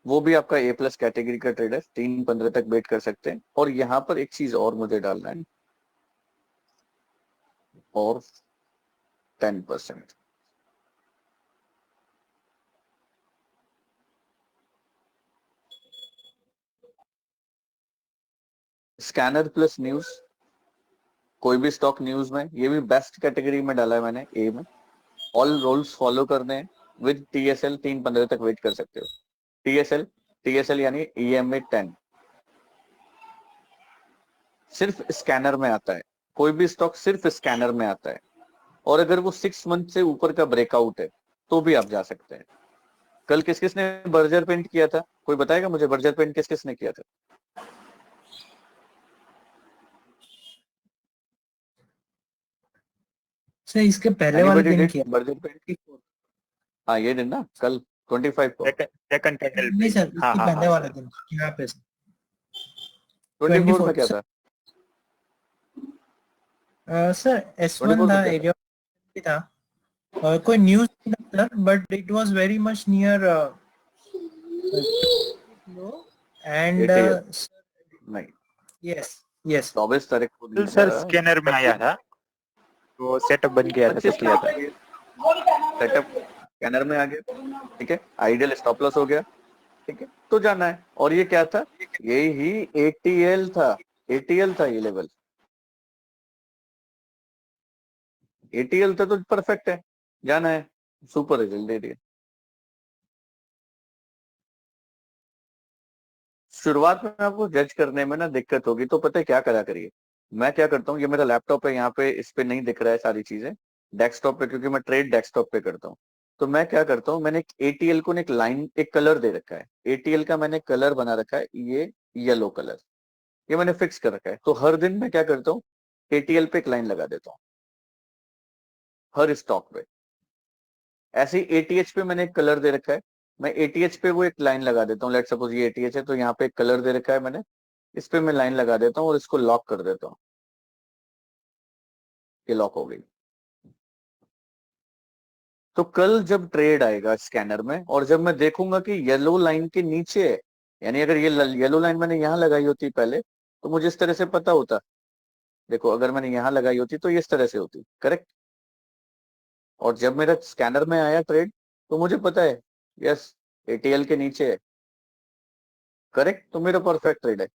वो भी आपका A प्लस कैटेगरी का ट्रेड है, 3-15 तक वेट कर सकते हैं। और यहाँ पर एक चीज और मुझे डालना है, और 10%. स्कैनर प्लस न्यूज, कोई भी स्टॉक न्यूज में, ये भी बेस्ट कैटेगरी में डाला है मैंने ए में। ऑल रूल्स फॉलो करने हैं विद टीएसएल 3-15 तक वेट कर सकते हो। टीएसएल यानी EMA 10 सिर्फ स्कैनर में आता है, कोई भी स्टॉक सिर्फ स्कैनर में आता है, और अगर वो 6 मंथ से ऊपर का ब्रेकआउट है तो भी आप जा सकते हैं। कल किस किस ने बर्जर पेंट किया था, कोई बताएगा मुझे बर्जर पेंट किस किस ने किया था? सर इसके पहले वाले Anybody दिन did किया? Berger paint? हाँ ये दिन ना, कल 25 को। सेकंड कैंडल नहीं सर, हाँ, इसके हाँ, पहले हाँ, वाले दिन यहाँ पे 24 में क्या था? सर 24 S1 में था, क्या था? एरिया भी था, और कोई न्यूज नहीं था, but it was very much near and ATL नहीं, यस यस 24 तारीख को तो सर स्कैनर में आया था, तो सेटअप बन गया था, तो किया था। सेटअप स्कैनर में आ गया, ठीक है, आइडियल स्टॉप लॉस हो गया, ठीक है, तो जाना है। और ये क्या था? ये ही ATL था, ATL था ये लेवल, ATL था, तो परफेक्ट है, जाना है, सुपर रिजल्ट दे दिया। शुरुआत में आपको जज करने में ना दिक्कत होगी, तो पता है क्या करा करिए, मैं क्या करता हूँ, ये मेरा लैपटॉप है, यहाँ पे इस पे नहीं दिख रहा है सारी चीजें, डेस्कटॉप पे, क्योंकि मैं ट्रेड डेस्कटॉप पे करता हूँ। तो मैं क्या करता हूँ, मैंने एक ATL को एक लाइन, एक कलर दे रखा है, ATL का मैंने कलर बना रखा है, ये येलो कलर, ये मैंने फिक्स कर रखा है। तो हर दिन मैं क्या करता हूँ, ATL पे एक लाइन लगा देता हूँ, हर स्टॉक पे। ऐसे ही ATH पे मैंने एक कलर दे रखा है, मैं ATH पे वो एक लाइन लगा देता हूँ। लेट सपोज ये ATH है, तो यहाँ पे एक कलर दे रखा है मैंने, इस पे मैं लाइन लगा देता हूँ और इसको लॉक कर देता हूँ, ये लॉक हो गई। तो कल जब ट्रेड आएगा स्कैनर में, और जब मैं देखूंगा कि येलो लाइन के नीचे है, यानी अगर ये येलो लाइन मैंने यहाँ लगाई होती पहले, तो मुझे इस तरह से पता होता, देखो अगर मैंने यहाँ लगाई होती तो ये इस तरह से होती, करेक्ट। और जब मेरा स्कैनर में आया ट्रेड, तो मुझे पता है यस ATL के नीचे है, करेक्ट, तो मेरा परफेक्ट ट्रेड है,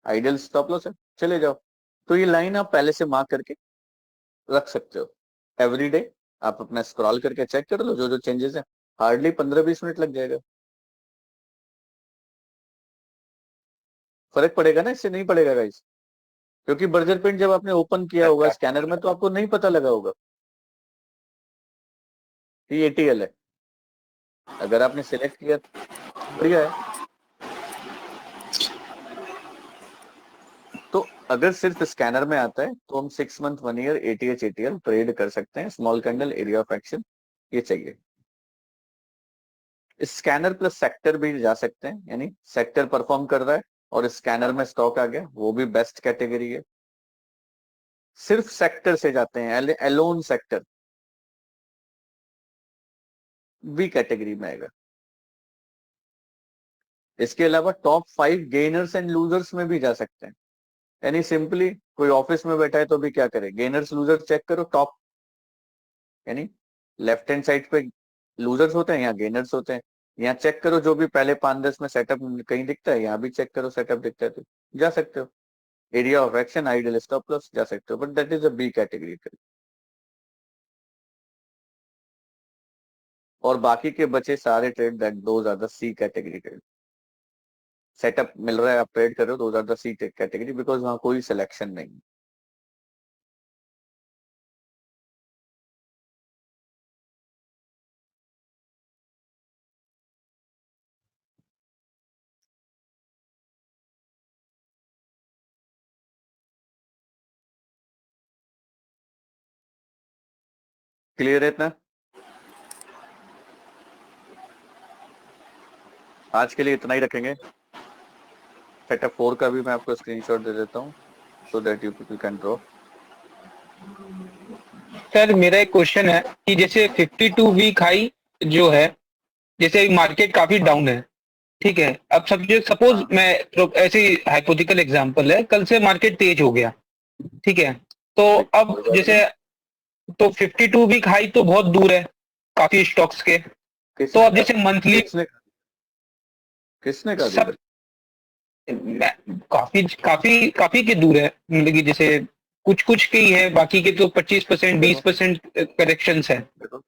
आइडियल स्टॉप लॉस है, चले जाओ। तो ये लाइन आप पहले से मार्क करके रख सकते हो, एवरी डे आप अपना स्क्रॉल करके चेक कर लो, जो जो चेंजेस है, हार्डली 15-20 मिनट लग जाएगा। फर्क पड़ेगा ना, इससे नहीं पड़ेगा गाइस, क्योंकि बर्जर पेंट जब आपने ओपन किया होगा स्कैनर में, तो आपको नहीं पता लगा होगा कि ATL है। अगर आपने सिलेक्ट किया, बढ़िया है। तो अगर सिर्फ स्कैनर में आता है, तो हम 6 month 1 year ATH ATL trade कर सकते हैं, small candle, area of action, ये चाहिए। स्कैनर प्लस सेक्टर भी जा सकते हैं, यानी सेक्टर परफॉर्म कर रहा है और स्कैनर में स्टॉक आ गया, वो भी बेस्ट कैटेगरी है। सिर्फ सेक्टर से जाते हैं, एलोन सेक्टर बी कैटेगरी में आएगा। इसके अलावा टॉप 5 गेनर्स एंड लूजर्स में भी जा सकते हैं, यानी सिंपली कोई ऑफिस में बैठा है तो भी क्या करे, गेनर्स लूजर्स चेक करो, टॉप, यानी लेफ्ट हैंड साइड पे लूजर्स होते हैं, यहाँ गेनर्स होते हैं, यहाँ चेक करो, जो भी पहले 5-10 में सेटअप कहीं दिखता है, यहाँ भी चेक करो, सेटअप दिखता है तो जा सकते हो। Area of action, ideal stop loss, जा सकते हो, but that is a B category. और बाकी के बचे सारे trade, that those are the C category trade. Setup मिल रहा है, आप ट्रेड कर रहे हो, those are the C category, because वहां कोई सिलेक्शन नहीं। क्लियर है इतना? आज के लिए इतना ही रखेंगे। सेटअप 4 का भी मैं आपको स्क्रीनशॉट दे देता हूँ, so that you people can draw. Sir मेरा एक क्वेश्चन है कि जैसे 52 वीक हाई जो है, जैसे मार्केट काफी डाउन है, ठीक है, अब सपोज मैं ऐसे हाइपोथेटिकल एग्जांपल है, कल से मार्केट तेज हो गया, ठीक है, तो अब जैसे तो 52 वीक हाई तो बहुत दूर है काफी स्टॉक्स के। तो अब जैसे मंथली किसने कहा सब दूर काफी काफी काफी के दूर है, मतलब कि जैसे कुछ कुछ के ही है, बाकी के तो 25% 20% करेक्शन है। देखो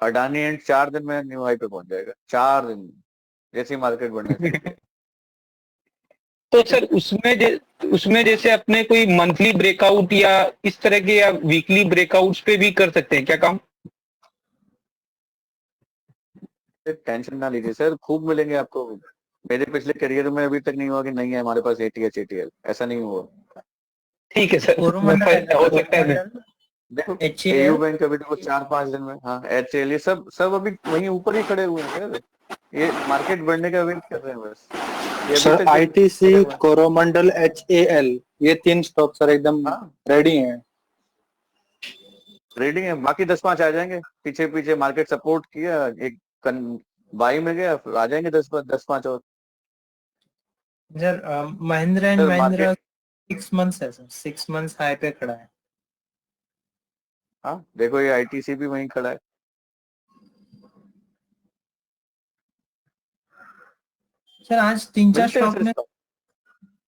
अडानी एंड 4 दिन में न्यू हाई पे पहुंच जाएगा, 4 दिन में, जैसी मार्केट बढ़ने शुरू की। तो सर उसमें जैसे अपने कोई मंथली ब्रेकआउट या इस तरह के या वीकली ब्रेकआउट्स पे भी कर सकते हैं क्या काम? टेंशन ना लीजिए सर, खूब मिलेंगे आपको। मेरे पिछले करियर में अभी तक नहीं हुआ कि नहीं है हमारे पास ATH ATL, ऐसा नहीं हुआ। ठीक है सर, कोरोमंडल हो सकता है। देखो HAL AU बैंक अभी देखो 4-5 दिन में, हाँ HL ये सब सब अभी वहीं ऊपर ही खड़े हुए हैं सर। ये मार्केट बढ़ने का वेट कर रहे हैं बस। ये अभी सर तक खड़े ITC, हुए हैं। कोरोमंडल, HAL ये 3 स्टॉक सर एकदम हाँ रेडी हैं। रेडिंग है, बाकी 10-5 आ जाएंगे। पीछे पीछे मार्केट सपोर्ट किया, एक बाई में गया, फिर आ जाएंगे 10-5 और। Sir Mahindra and sir Mahindra market, 6 months है सर, 6 मंथ्स हाई पे खड़ा है। हाँ देखो ये ITC भी वहीं खड़ा है। सर आज 3-4 मिलते हैं स्टॉक सर में stock।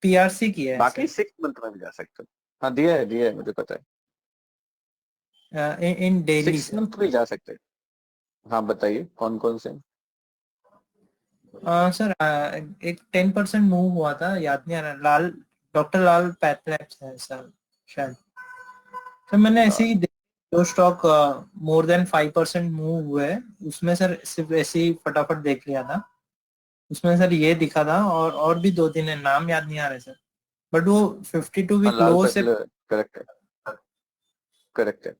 PRC किया है बाकी सर। 6 मंथ में भी जा सकते हो। हाँ दिया है मुझे पता है। इन डेली 6 सर। मंथ भी जा सकते हैं। हाँ बताइए कौन कौन से। सर एक 10% मूव हुआ था, याद नहीं आ रहा, डॉक्टर लाल पैथलैब्स है सर शायद। सर मैंने ऐसे ही दो स्टॉक मोर देन 5% मूव हुए, उसमें सर सिर्फ ऐसे ही फटाफट देख लिया था। उसमें सर ये दिखा था, और भी 2-3 है, नाम याद नहीं आ रहे सर, बट वो 52 हाँ वीक लाल लो से। पेटल, करेक्ट है, करेक्ट है,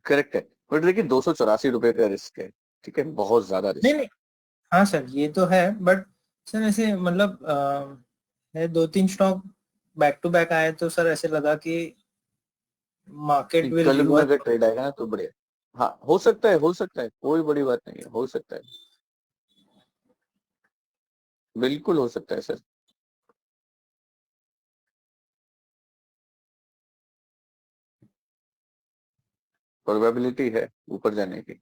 करेक्ट है। बट देखिए 284 रुपए का रिस्क है, ठीक है, बहुत ज्यादा नहीं रिस्क। नहीं, हाँ सर ये तो है, बट सर ऐसे मतलब है 2-3 स्टॉक बैक टू बैक आए तो सर ऐसे लगा कि मार्केट विल कल में रिवर्स। अगर ट्रेड आएगा ना तो बढ़िया। हाँ हो सकता है, कोई बड़ी बात नहीं है, हो सकता है, बिल्कुल हो सकता है सर। प्रोबेबिलिटी है ऊपर जाने की।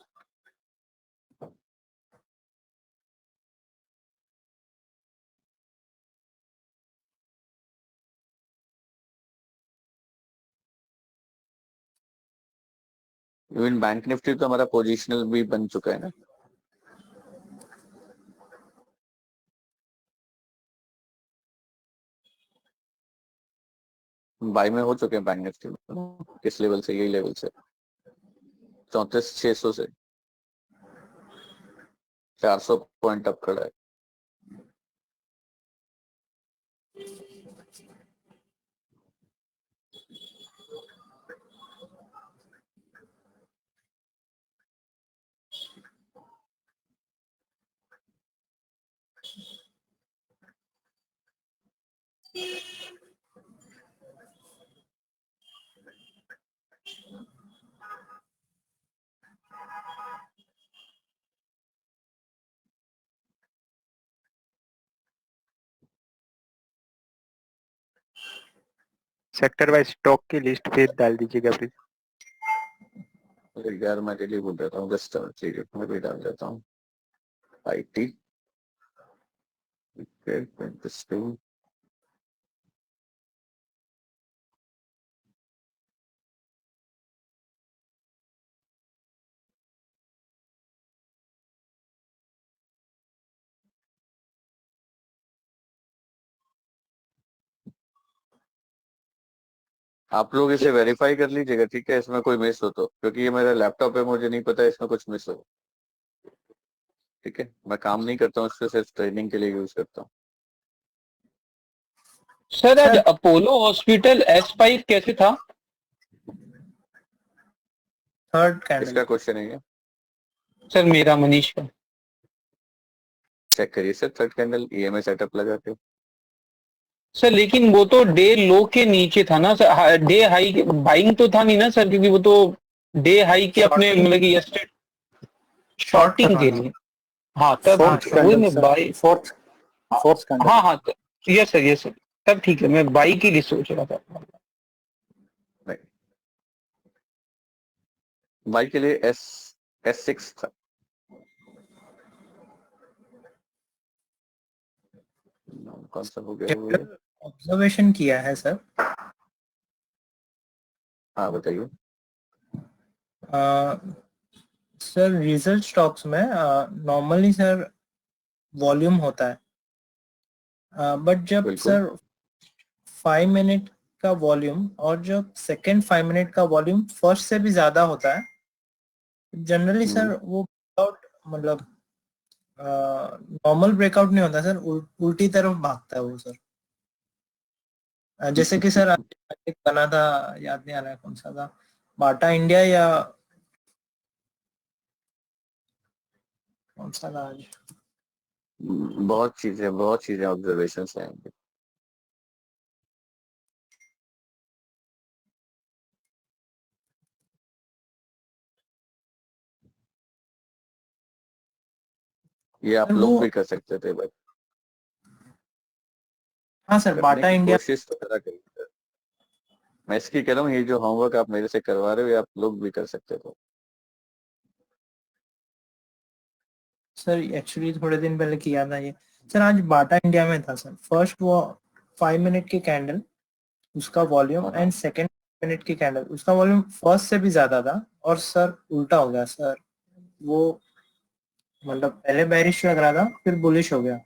इवन बैंक निफ्टी तो हमारा पोजिशनल भी बन चुका है ना। बाई में हो चुके हैं बैंक निफ्टी में। किस लेवल से? यही लेवल से 34,600 से 400 पॉइंट अप खड़ा है। सेक्टर वाइज स्टॉक की लिस्ट फिर डाल दीजिएगा प्लीज। अरे यार मैं डेली बोल देता हूँ, जस्ट ठीक है मैं भी डाल देता हूँ। IT आप लोग इसे वेरीफाई कर लीजिएगा, ठीक है, इसमें कोई मिस हो तो, क्योंकि ये मेरा लैपटॉप है, मुझे नहीं पता इसमें कुछ मिस हो। ठीक है, मैं काम नहीं करता हूँ इससे, सिर्फ ट्रेनिंग के लिए यूज करता हूँ। सर आज सर अपोलो हॉस्पिटल S5 कैसे था? Third candle. किसका क्वेश्चन है ये? सर मेरा, मनीष का। चेक करिए sir, third candle EMA setup लगा के। सर लेकिन वो तो डे लो के नीचे था ना सर, डे हाई बाइंग तो था नहीं ना सर, क्योंकि वो तो डे हाई के अपने मतलब कि यस्टरडे शॉर्टिंग के लिए। हाँ तब फोर्थ वही कैंडल मैं सर, बाई। Fourth candle. हाँ हाँ यस सर तब ठीक है, मैं बाई के लिए सोच रहा था। नहीं, बाई के लिए S6 था। कौन सा हो गया वो? ऑब्जर्वेशन किया है सर। हाँ बताइए। सर रिजल्ट स्टॉक्स में नॉर्मली सर वॉल्यूम होता है, बट जब बिल्कुल। सर 5 मिनट का वॉल्यूम और जब सेकेंड 5 मिनट का वॉल्यूम फर्स्ट से भी ज्यादा होता है, जनरली सर वो ब्रेकआउट मतलब नॉर्मल ब्रेकआउट नहीं होता सर, उल्टी तरफ भागता है वो सर। जैसे कि सर आज एक बना था, याद नहीं आ रहा है कौन सा था, बाटा इंडिया या कौन सा था आज। बहुत चीजें ऑब्जर्वेशन हैं। ये आप सर लोग वो, भी कर सकते थे भाई। हाँ सर करने बाटा की इंडिया। कोशिश तो करा करिए। मैं इसकी कह रहा हूँ, ये जो होमवर्क आप मेरे से करवा रहे हो ये आप लोग भी कर सकते थे। सर एक्चुअली थोड़े दिन पहले किया था ये। सर आज बाटा इंडिया में था सर, फर्स्ट वो 5 मिनट की कैंडल उसका वॉल्यूम हाँ। एंड सेकेंड मिनट की कैंडल उसका वॉल्यूम फर्स्ट से भी ज्यादा था, और सर उल्टा हो गया सर वो, मतलब पहले बेरिश लग रहा था फिर बुलिश हो गया।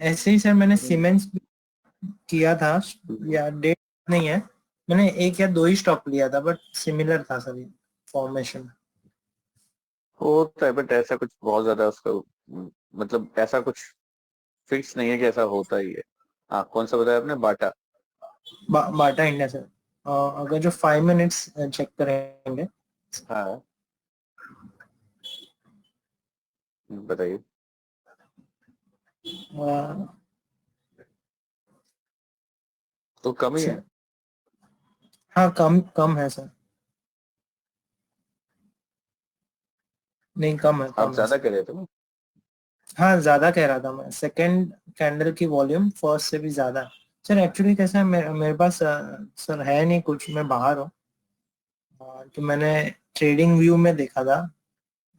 ऐसे ही सर मैंने सीमेंस किया था, या डेट नहीं है, मैंने एक या दो ही स्टॉक लिया था, बट सिमिलर था सर ये फॉर्मेशन। होता है बट ऐसा कुछ बहुत ज्यादा उसका मतलब ऐसा कुछ फिक्स नहीं है कि ऐसा होता ही है। हाँ, कौन सा बताया आपने? बाटा। Bata India sir. अगर जो 5 मिनट्स चेक करेंगे, हाँ बताइए। तो कम ही है। हाँ कम कम है सर, नहीं आप कम है ज्यादा सर। कह रहे थे ना? हाँ ज्यादा कह रहा था मैं, सेकेंड कैंडल की वॉल्यूम फर्स्ट से भी ज्यादा है। सर एक्चुअली कैसा है, मेरे पास सर है नहीं कुछ, मैं बाहर हूँ। तो मैंने ट्रेडिंग व्यू में देखा था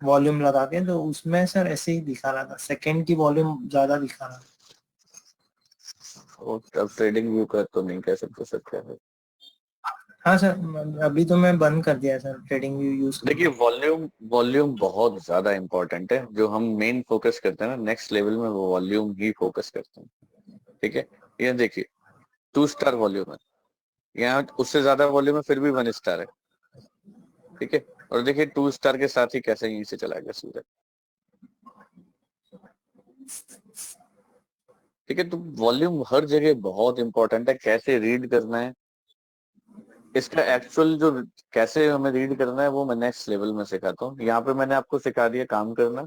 वॉल्यूम लगा के, तो उसमें सर ऐसे ही दिखा रहा था, सेकेंड की वॉल्यूम ज्यादा दिखा रहा था। और अब ट्रेडिंग व्यू का तो नहीं कह सकते सर क्या है। हाँ सर अभी तो मैं बंद कर दिया सर ट्रेडिंग व्यू यूज देखिए करना। वॉल्यूम बहुत ज्यादा इंपॉर्टेंट है। जो हम मेन फोकस करते हैं ना नेक्स्ट लेवल में, वो वॉल्यूम ही फोकस करते हैं। ठीक है। ये देखिए 2 स्टार वॉल्यूम है, यहाँ उससे ज्यादा वॉल्यूम है फिर भी 1 स्टार है। ठीक है। और देखिए 2 स्टार के साथ ही कैसे यहीं से चला गया सूरज। ठीक है। तो वॉल्यूम हर जगह बहुत इंपॉर्टेंट है, कैसे रीड करना है इसका एक्चुअल जो कैसे हमें रीड करना है वो मैं नेक्स्ट लेवल में सिखाता हूँ। यहाँ पे मैंने आपको सिखा दिया काम करना,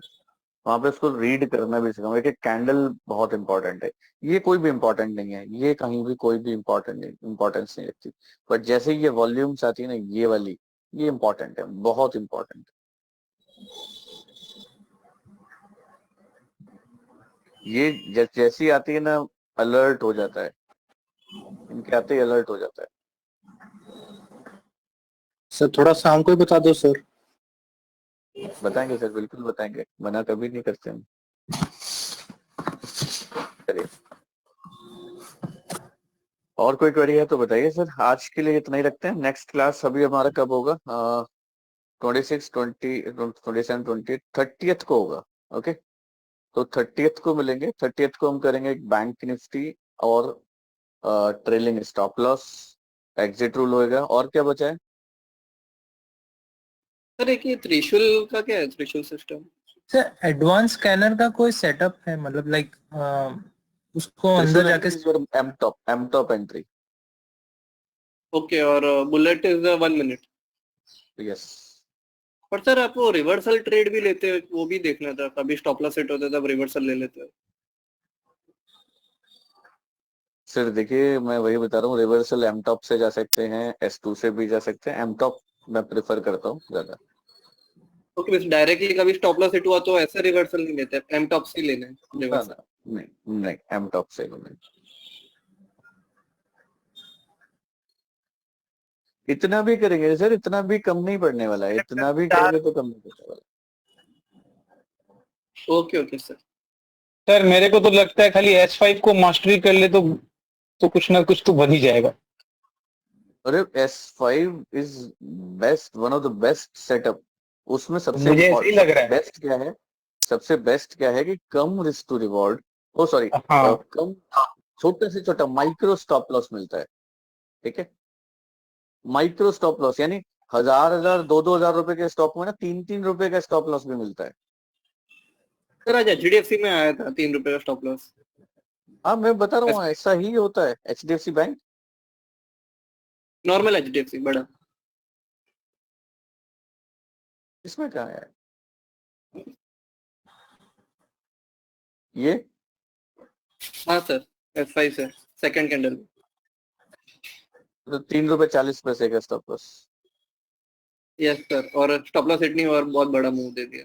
वहां पे उसको रीड करना भी सिखाऊंगा कि कैंडल बहुत इंपॉर्टेंट है। ये कोई भी इंपॉर्टेंट नहीं है, ये कहीं भी कोई भी इंपॉर्टेंस नहीं रखती। बट जैसे ही ये वॉल्यूम्स आती है ना, ये वाली ये इंपॉर्टेंट है, बहुत इंपॉर्टेंट। ये जैसी आती है ना, अलर्ट हो जाता है, इनके आते ही अलर्ट हो जाता है। सर थोड़ा सा हमको भी बता दो सर। बताएंगे सर, बिल्कुल बताएंगे, मना कभी नहीं करते हम। चलिए, और कोई क्वेरी है तो बताइए सर। आज के लिए इतना ही रखते हैं। नेक्स्ट क्लास अभी हमारा कब होगा? 26, 20, 27, 20, 30th को होगा। ओके। तो 30th को मिलेंगे। 30th को हम करेंगे एक बैंक निफ्टी और trailing stop loss, exit rule होएगा। और क्या बचा है? सर एक ये त्रिशूल का क्या है, त्रिशूल सिस्टम? सर एडवांस स्कैनर का कोई सेटअप है, मतलब लाइक उसको अंदर जाके। M top entry. ओके, और बुलेट इज 1 मिनट। यस। पर सर आप वो रिवर्सल ट्रेड भी लेते हो, वो भी देखना था, कभी स्टॉप लॉस हिट होता है तब रिवर्सल ले लेते हो। सर देखिए मैं वही बता रहा हूँ, रिवर्सल एम टॉप से जा सकते हैं, S2 से भी जा सकते हैं। एम टॉप मैं प्रेफर करता हूँ ज्यादा। ओके, बस डायरेक्टली कभी स्टॉप लॉस हिट हुआ तो ऐसा रिवर्सल नहीं लेते, एम टॉप से ही लेना है ना रिवर्सल। ना, नहीं नहीं, एम टॉप से नहीं। इतना भी करेंगे सर, इतना भी कम नहीं पड़ने वाला है, इतना भी करेंगे तो कम नहीं पड़ने वाला। Okay okay sir. सर मेरे को तो लगता है खाली S5 को मास्टरी कर ले तो कुछ ना कुछ तो बन ही जाएगा। अरे S5 is best, one of the best setup. उसमें सबसे मुझे ऐसे ही लग रहा है। बेस्ट क्या है, सबसे बेस्ट क्या है कि कम risk to reward, oh sorry हाँ कम, छोटे से छोटा माइक्रो स्टॉप लॉस मिलता है। ठीक है, माइक्रो स्टॉप लॉस यानी 1000 दो हजार रुपए के स्टॉक में ना 3 रुपए का स्टॉप लॉस भी मिलता है। सर आज HDFC में आया था 3 रुपए का स्टॉप लॉस। हाँ मैं बता रहा हूँ ऐसा ही होता है। HDFC बैंक, नॉर्मल HDFC बड़ा। इसमें क्या है ये? हाँ सर S5 से सेकंड कैंडल। तो 3 रुपए 40 पैसे का स्टॉप लॉस। यस सर, और स्टॉप लॉस हिट नहीं और बहुत बड़ा मूव दे दिया।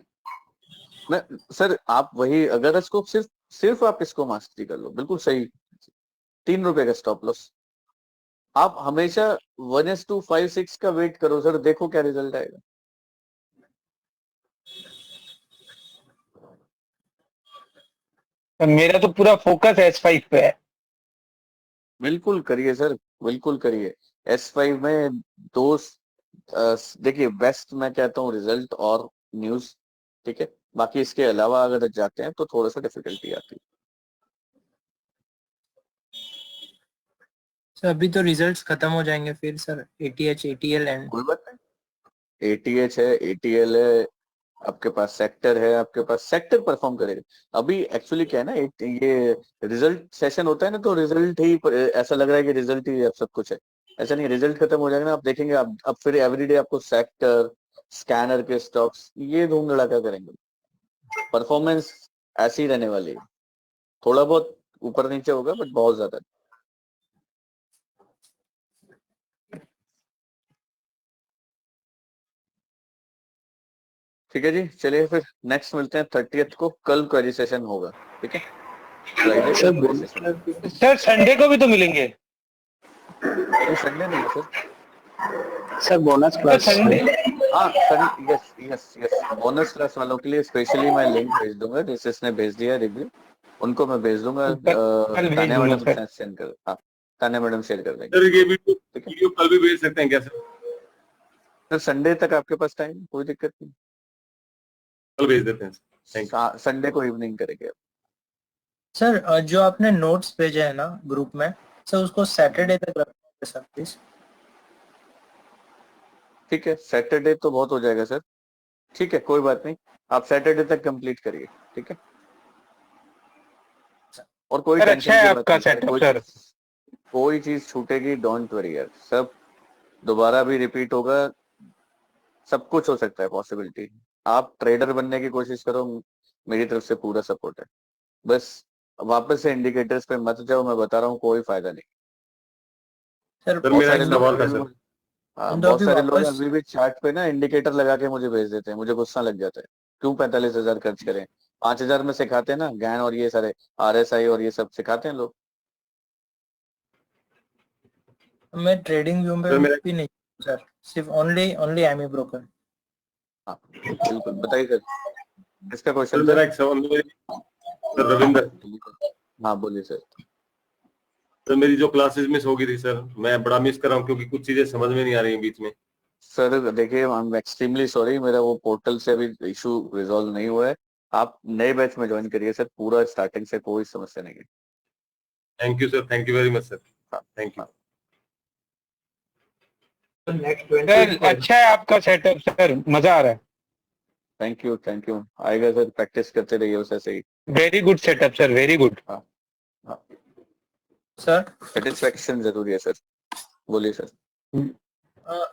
मैं सर आप वही, अगर इसको सिर्फ आप इसको मास्टरी कर लो, बिल्कुल सही, 3 रुपए का स्टॉप लॉस। आप हमेशा 1:5-6 का वेट करो सर, देखो क्या रिजल्ट आएगा। मेरा तो पूरा फोकस S5 पे है। बिल्कुल करिए सर, बिल्कुल करिए। S5 में दो देखिए, बेस्ट मैं कहता हूँ रिजल्ट और न्यूज। ठीक है, बाकी इसके अलावा अगर जाते हैं तो थोड़ा सा डिफिकल्टी आती है। सर अभी तो रिजल्ट्स खत्म हो जाएंगे फिर सर, ATH ATL एंड कोई बात नहीं, ATH है, ATL है, आपके पास सेक्टर है, आपके पास सेक्टर परफॉर्म करेगा। अभी एक्चुअली क्या है ना, ये रिजल्ट सेशन होता है ना, तो रिजल्ट ही ऐसा लग रहा है कि रिजल्ट ही अब सब कुछ है। ऐसा नहीं, रिजल्ट खत्म हो जाएगा ना, आप देखेंगे अब फिर एवरीडे आपको सेक्टर, स्कैनर के स्टॉक्स ये धूम धड़ाका करेंगे। परफॉर्मेंस ऐसी ही रहने वाली है, थोड़ा बहुत ऊपर नीचे होगा बट बहुत ज्यादा। ठीक है जी, चलिए फिर नेक्स्ट मिलते हैं 30th को, कल क्वेरी सेशन होगा। ठीक है, फ्राइडे का क्वेरी सेशन। सर संडे को भी तो मिलेंगे। संडे नहीं है sir. Sir bonus sir class Sunday, हाँ sir, yes yes yes, bonus class वालों के लिए स्पेशली मैं लिंक भेज दूंगा, जिसने भेज दिया रिव्यू उनको मैं भेज दूंगा। कल भेज तान्या दूंगा मैडम सर। सेंड कर, हाँ तान्या मैडम शेयर कर देंगे। सर ये वीडियो ठीक है वीडियो कल भी भेज सकते हैं क्या सर? सर, संडे तक आपके पास टाइम, कोई दिक्कत नहीं। कल भेज देते हैं थैंक यू। संडे को इवनिंग करेंगे। सर जो आपने नोट्स भेजे है ना ग्रुप में, सर उसको सैटरडे तक रखना सर प्लीज। ठीक है, सैटरडे तो बहुत हो जाएगा सर। ठीक है, कोई बात नहीं, आप सैटरडे तक कंप्लीट करिए। ठीक है, और कोई सर टेंशन अच्छा है की बात आपका नहीं है, सेटअप सर। कोई चीज छूटेगी डोंट वरी यार, सब दोबारा भी रिपीट होगा, सब कुछ हो सकता है, पॉसिबिलिटी। आप ट्रेडर बनने की कोशिश करो, मेरी तरफ से पूरा सपोर्ट है। बस वापस से इंडिकेटर्स पे मत जाओ, मैं बता रहा हूँ कोई फायदा नहीं। सर सर बहुत मेरा एक सारे लोग सवाल था सर। बहुत अभी सारे लोग वापस अभी भी चार्ट पे ना इंडिकेटर लगा के मुझे भेज देते हैं, मुझे गुस्सा लग जाता है। क्यों 45,000 खर्च करें? 5,000 में सिखाते हैं ना, गैन और ये सारे RSI और ये सब सिखाते हैं लोग। मैं ट्रेडिंग व्यू में सर मेरा भी नहीं सर, सिर्फ ओनली ओनली एमी ब्रोकर। हाँ बिल्कुल, बताइए सर, इसका सर क्वेश्चन मेरा था। एक सवाल सर रविंदर हाँ बोलिए सर। सर, मेरी जो क्लासेस मिस हो गई थी सर, मैं बड़ा मिस कर रहा हूँ क्योंकि कुछ चीजें समझ में नहीं आ रही हैं बीच में। सर देखिए, आई एम एक्सट्रीमली सॉरी, मेरा वो पोर्टल से अभी इशू रिजॉल्व नहीं हुआ है। आप नए बैच में ज्वाइन करिए सर, पूरा स्टार्टिंग से, कोई समस्या नहीं है। Thank you sir, thank you very much sir, thank you. Sir अच्छा है आपका सेटअप सर, मजा आ रहा है। थैंक यू, आएगा सर, प्रैक्टिस करते रहिए उसे सही। Very good setup sir, very good. हाँ हाँ, सर सेटिस्फेक्शन जरूरी है सर। बोलिए सर।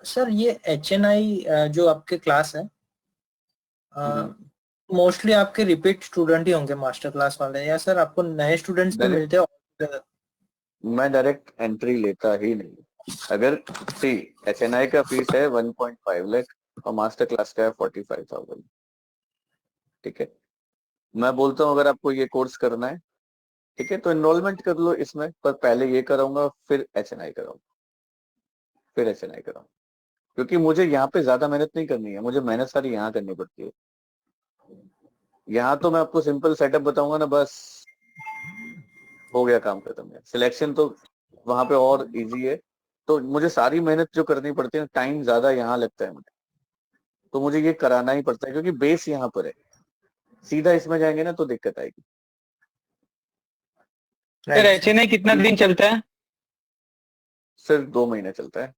सर ये HNI जो आपके क्लास है, मोस्टली आपके रिपीट स्टूडेंट ही होंगे मास्टर क्लास वाले, या सर आपको नए स्टूडेंट्स भी मिलते हैं? मैं डायरेक्ट एंट्री लेता ही नहीं। अगर सी HNI का फीस है 1.5 लाख और मास्टर क्लास का है 45,000। ठीक है, मैं बोलता हूँ अगर आपको ये कोर्स करना है, ठीक है, तो एनरोलमेंट कर लो इसमें, पर पहले ये कराऊंगा, फिर HNI कराऊंगा, फिर HNI कराऊंगा। क्योंकि मुझे यहाँ पे ज्यादा मेहनत नहीं करनी है, मुझे मेहनत सारी यहाँ करनी पड़ती है। यहाँ तो मैं आपको सिंपल सेटअप बताऊंगा ना, बस हो गया काम खत्म है। सिलेक्शन तो वहां पे और इजी है, तो मुझे सारी मेहनत जो करनी पड़ती है, टाइम ज्यादा यहाँ लगता है मुझे, तो मुझे ये कराना ही पड़ता है क्योंकि बेस यहाँ पर है। सीधा इसमें जाएंगे ना तो दिक्कत आएगी। सर HNI कितना दिन चलता है? सिर्फ 2 महीने चलता है।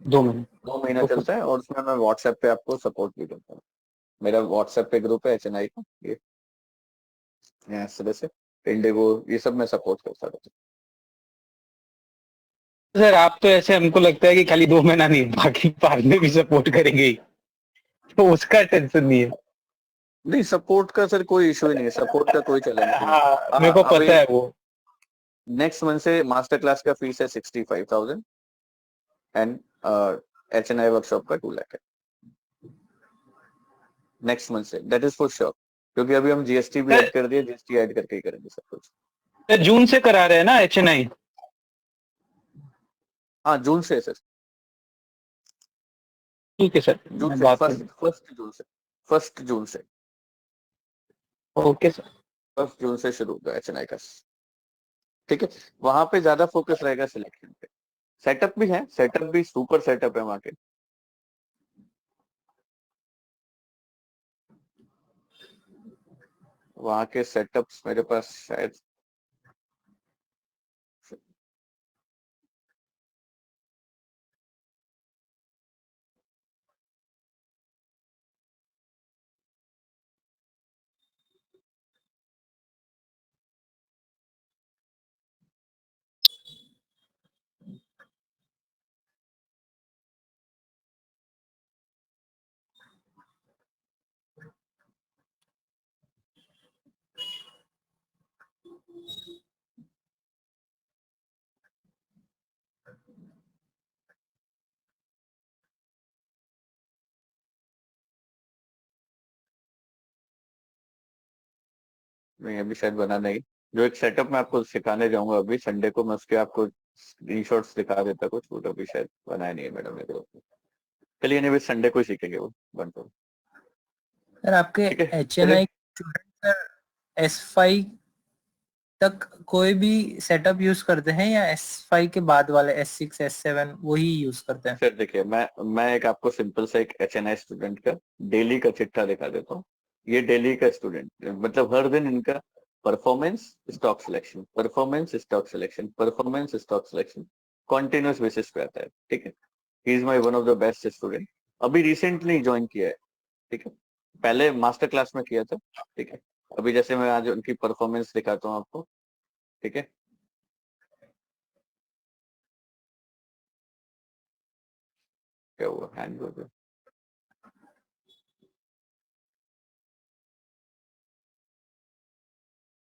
2 महीने। 2 महीना चलता है, और उसमें मैं व्हाट्सएप पे आपको सपोर्ट भी करता हूँ। मेरा व्हाट्सएप पे ग्रुप है HNI का, ये इस तरह से इंडिगो ये सब मैं सपोर्ट करता रहता सर आप तो ऐसे हमको लगता है कि खाली 2 महीना नहीं, बाकी बाद में भी सपोर्ट करेंगे ही, तो उसका टेंशन नहीं है। हूँ। नहीं, सपोर्ट का सर कोई इशू ही नहीं है, सपोर्ट का कोई चैलेंज नहीं है। हाँ मेरे को पता है वो। नेक्स्ट मंथ से मास्टर क्लास का फीस है 65,000 एंड HNI वर्कशॉप का 2 लाख है नेक्स्ट मंथ से, दैट इज फॉर श्योर, क्योंकि अभी हम GST भी ऐड कर दिए, GST ऐड करके ही करेंगे सब कुछ। सर जून से करा रहे हैं ना HNI? हाँ जून से सर, ठीक है सर, जून मैं से बात फर्स्ट जून से ओके सर। 1 जून से शुरू होगा HNI का। ठीक है, वहां पे ज्यादा फोकस रहेगा सिलेक्शन पे। सेटअप भी है, सेटअप भी सुपर सेटअप है वहां के। वहां के सेटअप्स मेरे पास शायद नहीं, अभी शायद बना नहीं। जो एक सेटअप मैं आपको सिखाने जाऊंगा अभी संडे को, मैं उसके आपको स्क्रीनशॉट्स दिखा देता कुछ, वो तो अभी शायद बनाया नहीं है मैडम ने तो। चलिए नहीं, संडे को ही सीखेंगे वो बन तो। सर आपके ठीक है, HNI स्टूडेंट सर S5 तक कोई भी सेटअप यूज करते हैं या S5 के बाद वाले S6 S7 वही यूज करते हैं? फिर देखिए, मैं एक आपको सिंपल सा एक HNI स्टूडेंट का डेली का चिट्ठा दिखा देता हूँ। ये डेली का स्टूडेंट, मतलब हर दिन इनका performance stock selection, performance stock selection, performance stock selection continuous basis पे आता है। ठीक है, he is my one of the best student, अभी रिसेंटली ज्वाइन किया है। ठीक है, पहले मास्टर क्लास में किया था। ठीक है, अभी जैसे मैं आज उनकी परफॉर्मेंस दिखाता हूँ आपको। ठीक है, क्या हुआ, हैंग हो गया,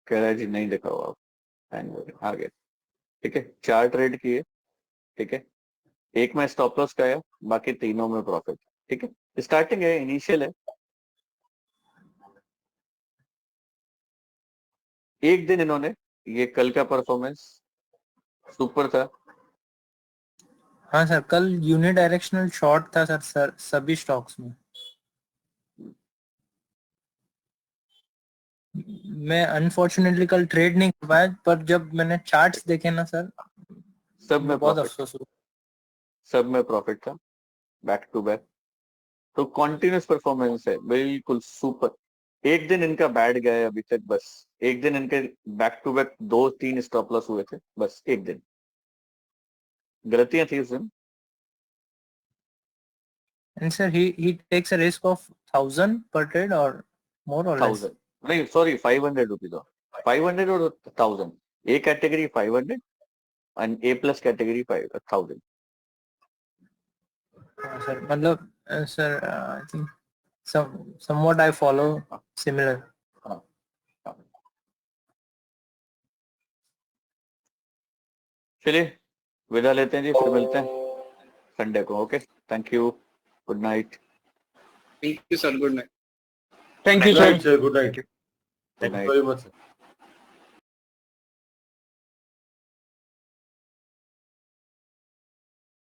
कह रहा है जी नहीं दिखा हुआ, हैंग हो गया, आ गया। ठीक है, 4 ट्रेड किए। ठीक है, एक में स्टॉप लॉस का है, बाकी तीनों में प्रॉफिट। ठीक है, स्टार्टिंग है, इनिशियल है। एक दिन इन्होंने, ये कल का परफॉर्मेंस सुपर था। हाँ सर, कल यूनिडायरेक्शनल शॉर्ट था सर सभी स्टॉक्स में। मैं अनफॉर्चुनेटली कल ट्रेड नहीं कर पाया, पर जब मैंने चार्ट्स देखे ना सर, सब में बहुत प्रॉफिट, अफसोस हुआ। सब में प्रॉफिट था, बैक टू बैक। तो कॉन्टिन्यूस परफॉर्मेंस है, बिल्कुल सुपर। एक दिन इनका बैठ गया है अभी तक, बस एक दिन इनके back to back 2-3 stop loss हुए थे, बस एक दिन। गलतियां थी उस दिन। And sir, he takes a risk of 1,000 per trade or more or less? 1000 नहीं, सॉरी 500 रुपीज, 500 और 1000। A category 500 and A plus category 1000। Sir, मतलब sir, I think somewhat I follow similar. हाँ, हाँ। चलिए विदा लेते हैं जी, फिर मिलते हैं संडे को। Okay, thank you, good night. Thank you sir, good night. Thank you sir. Good night, thank you very much.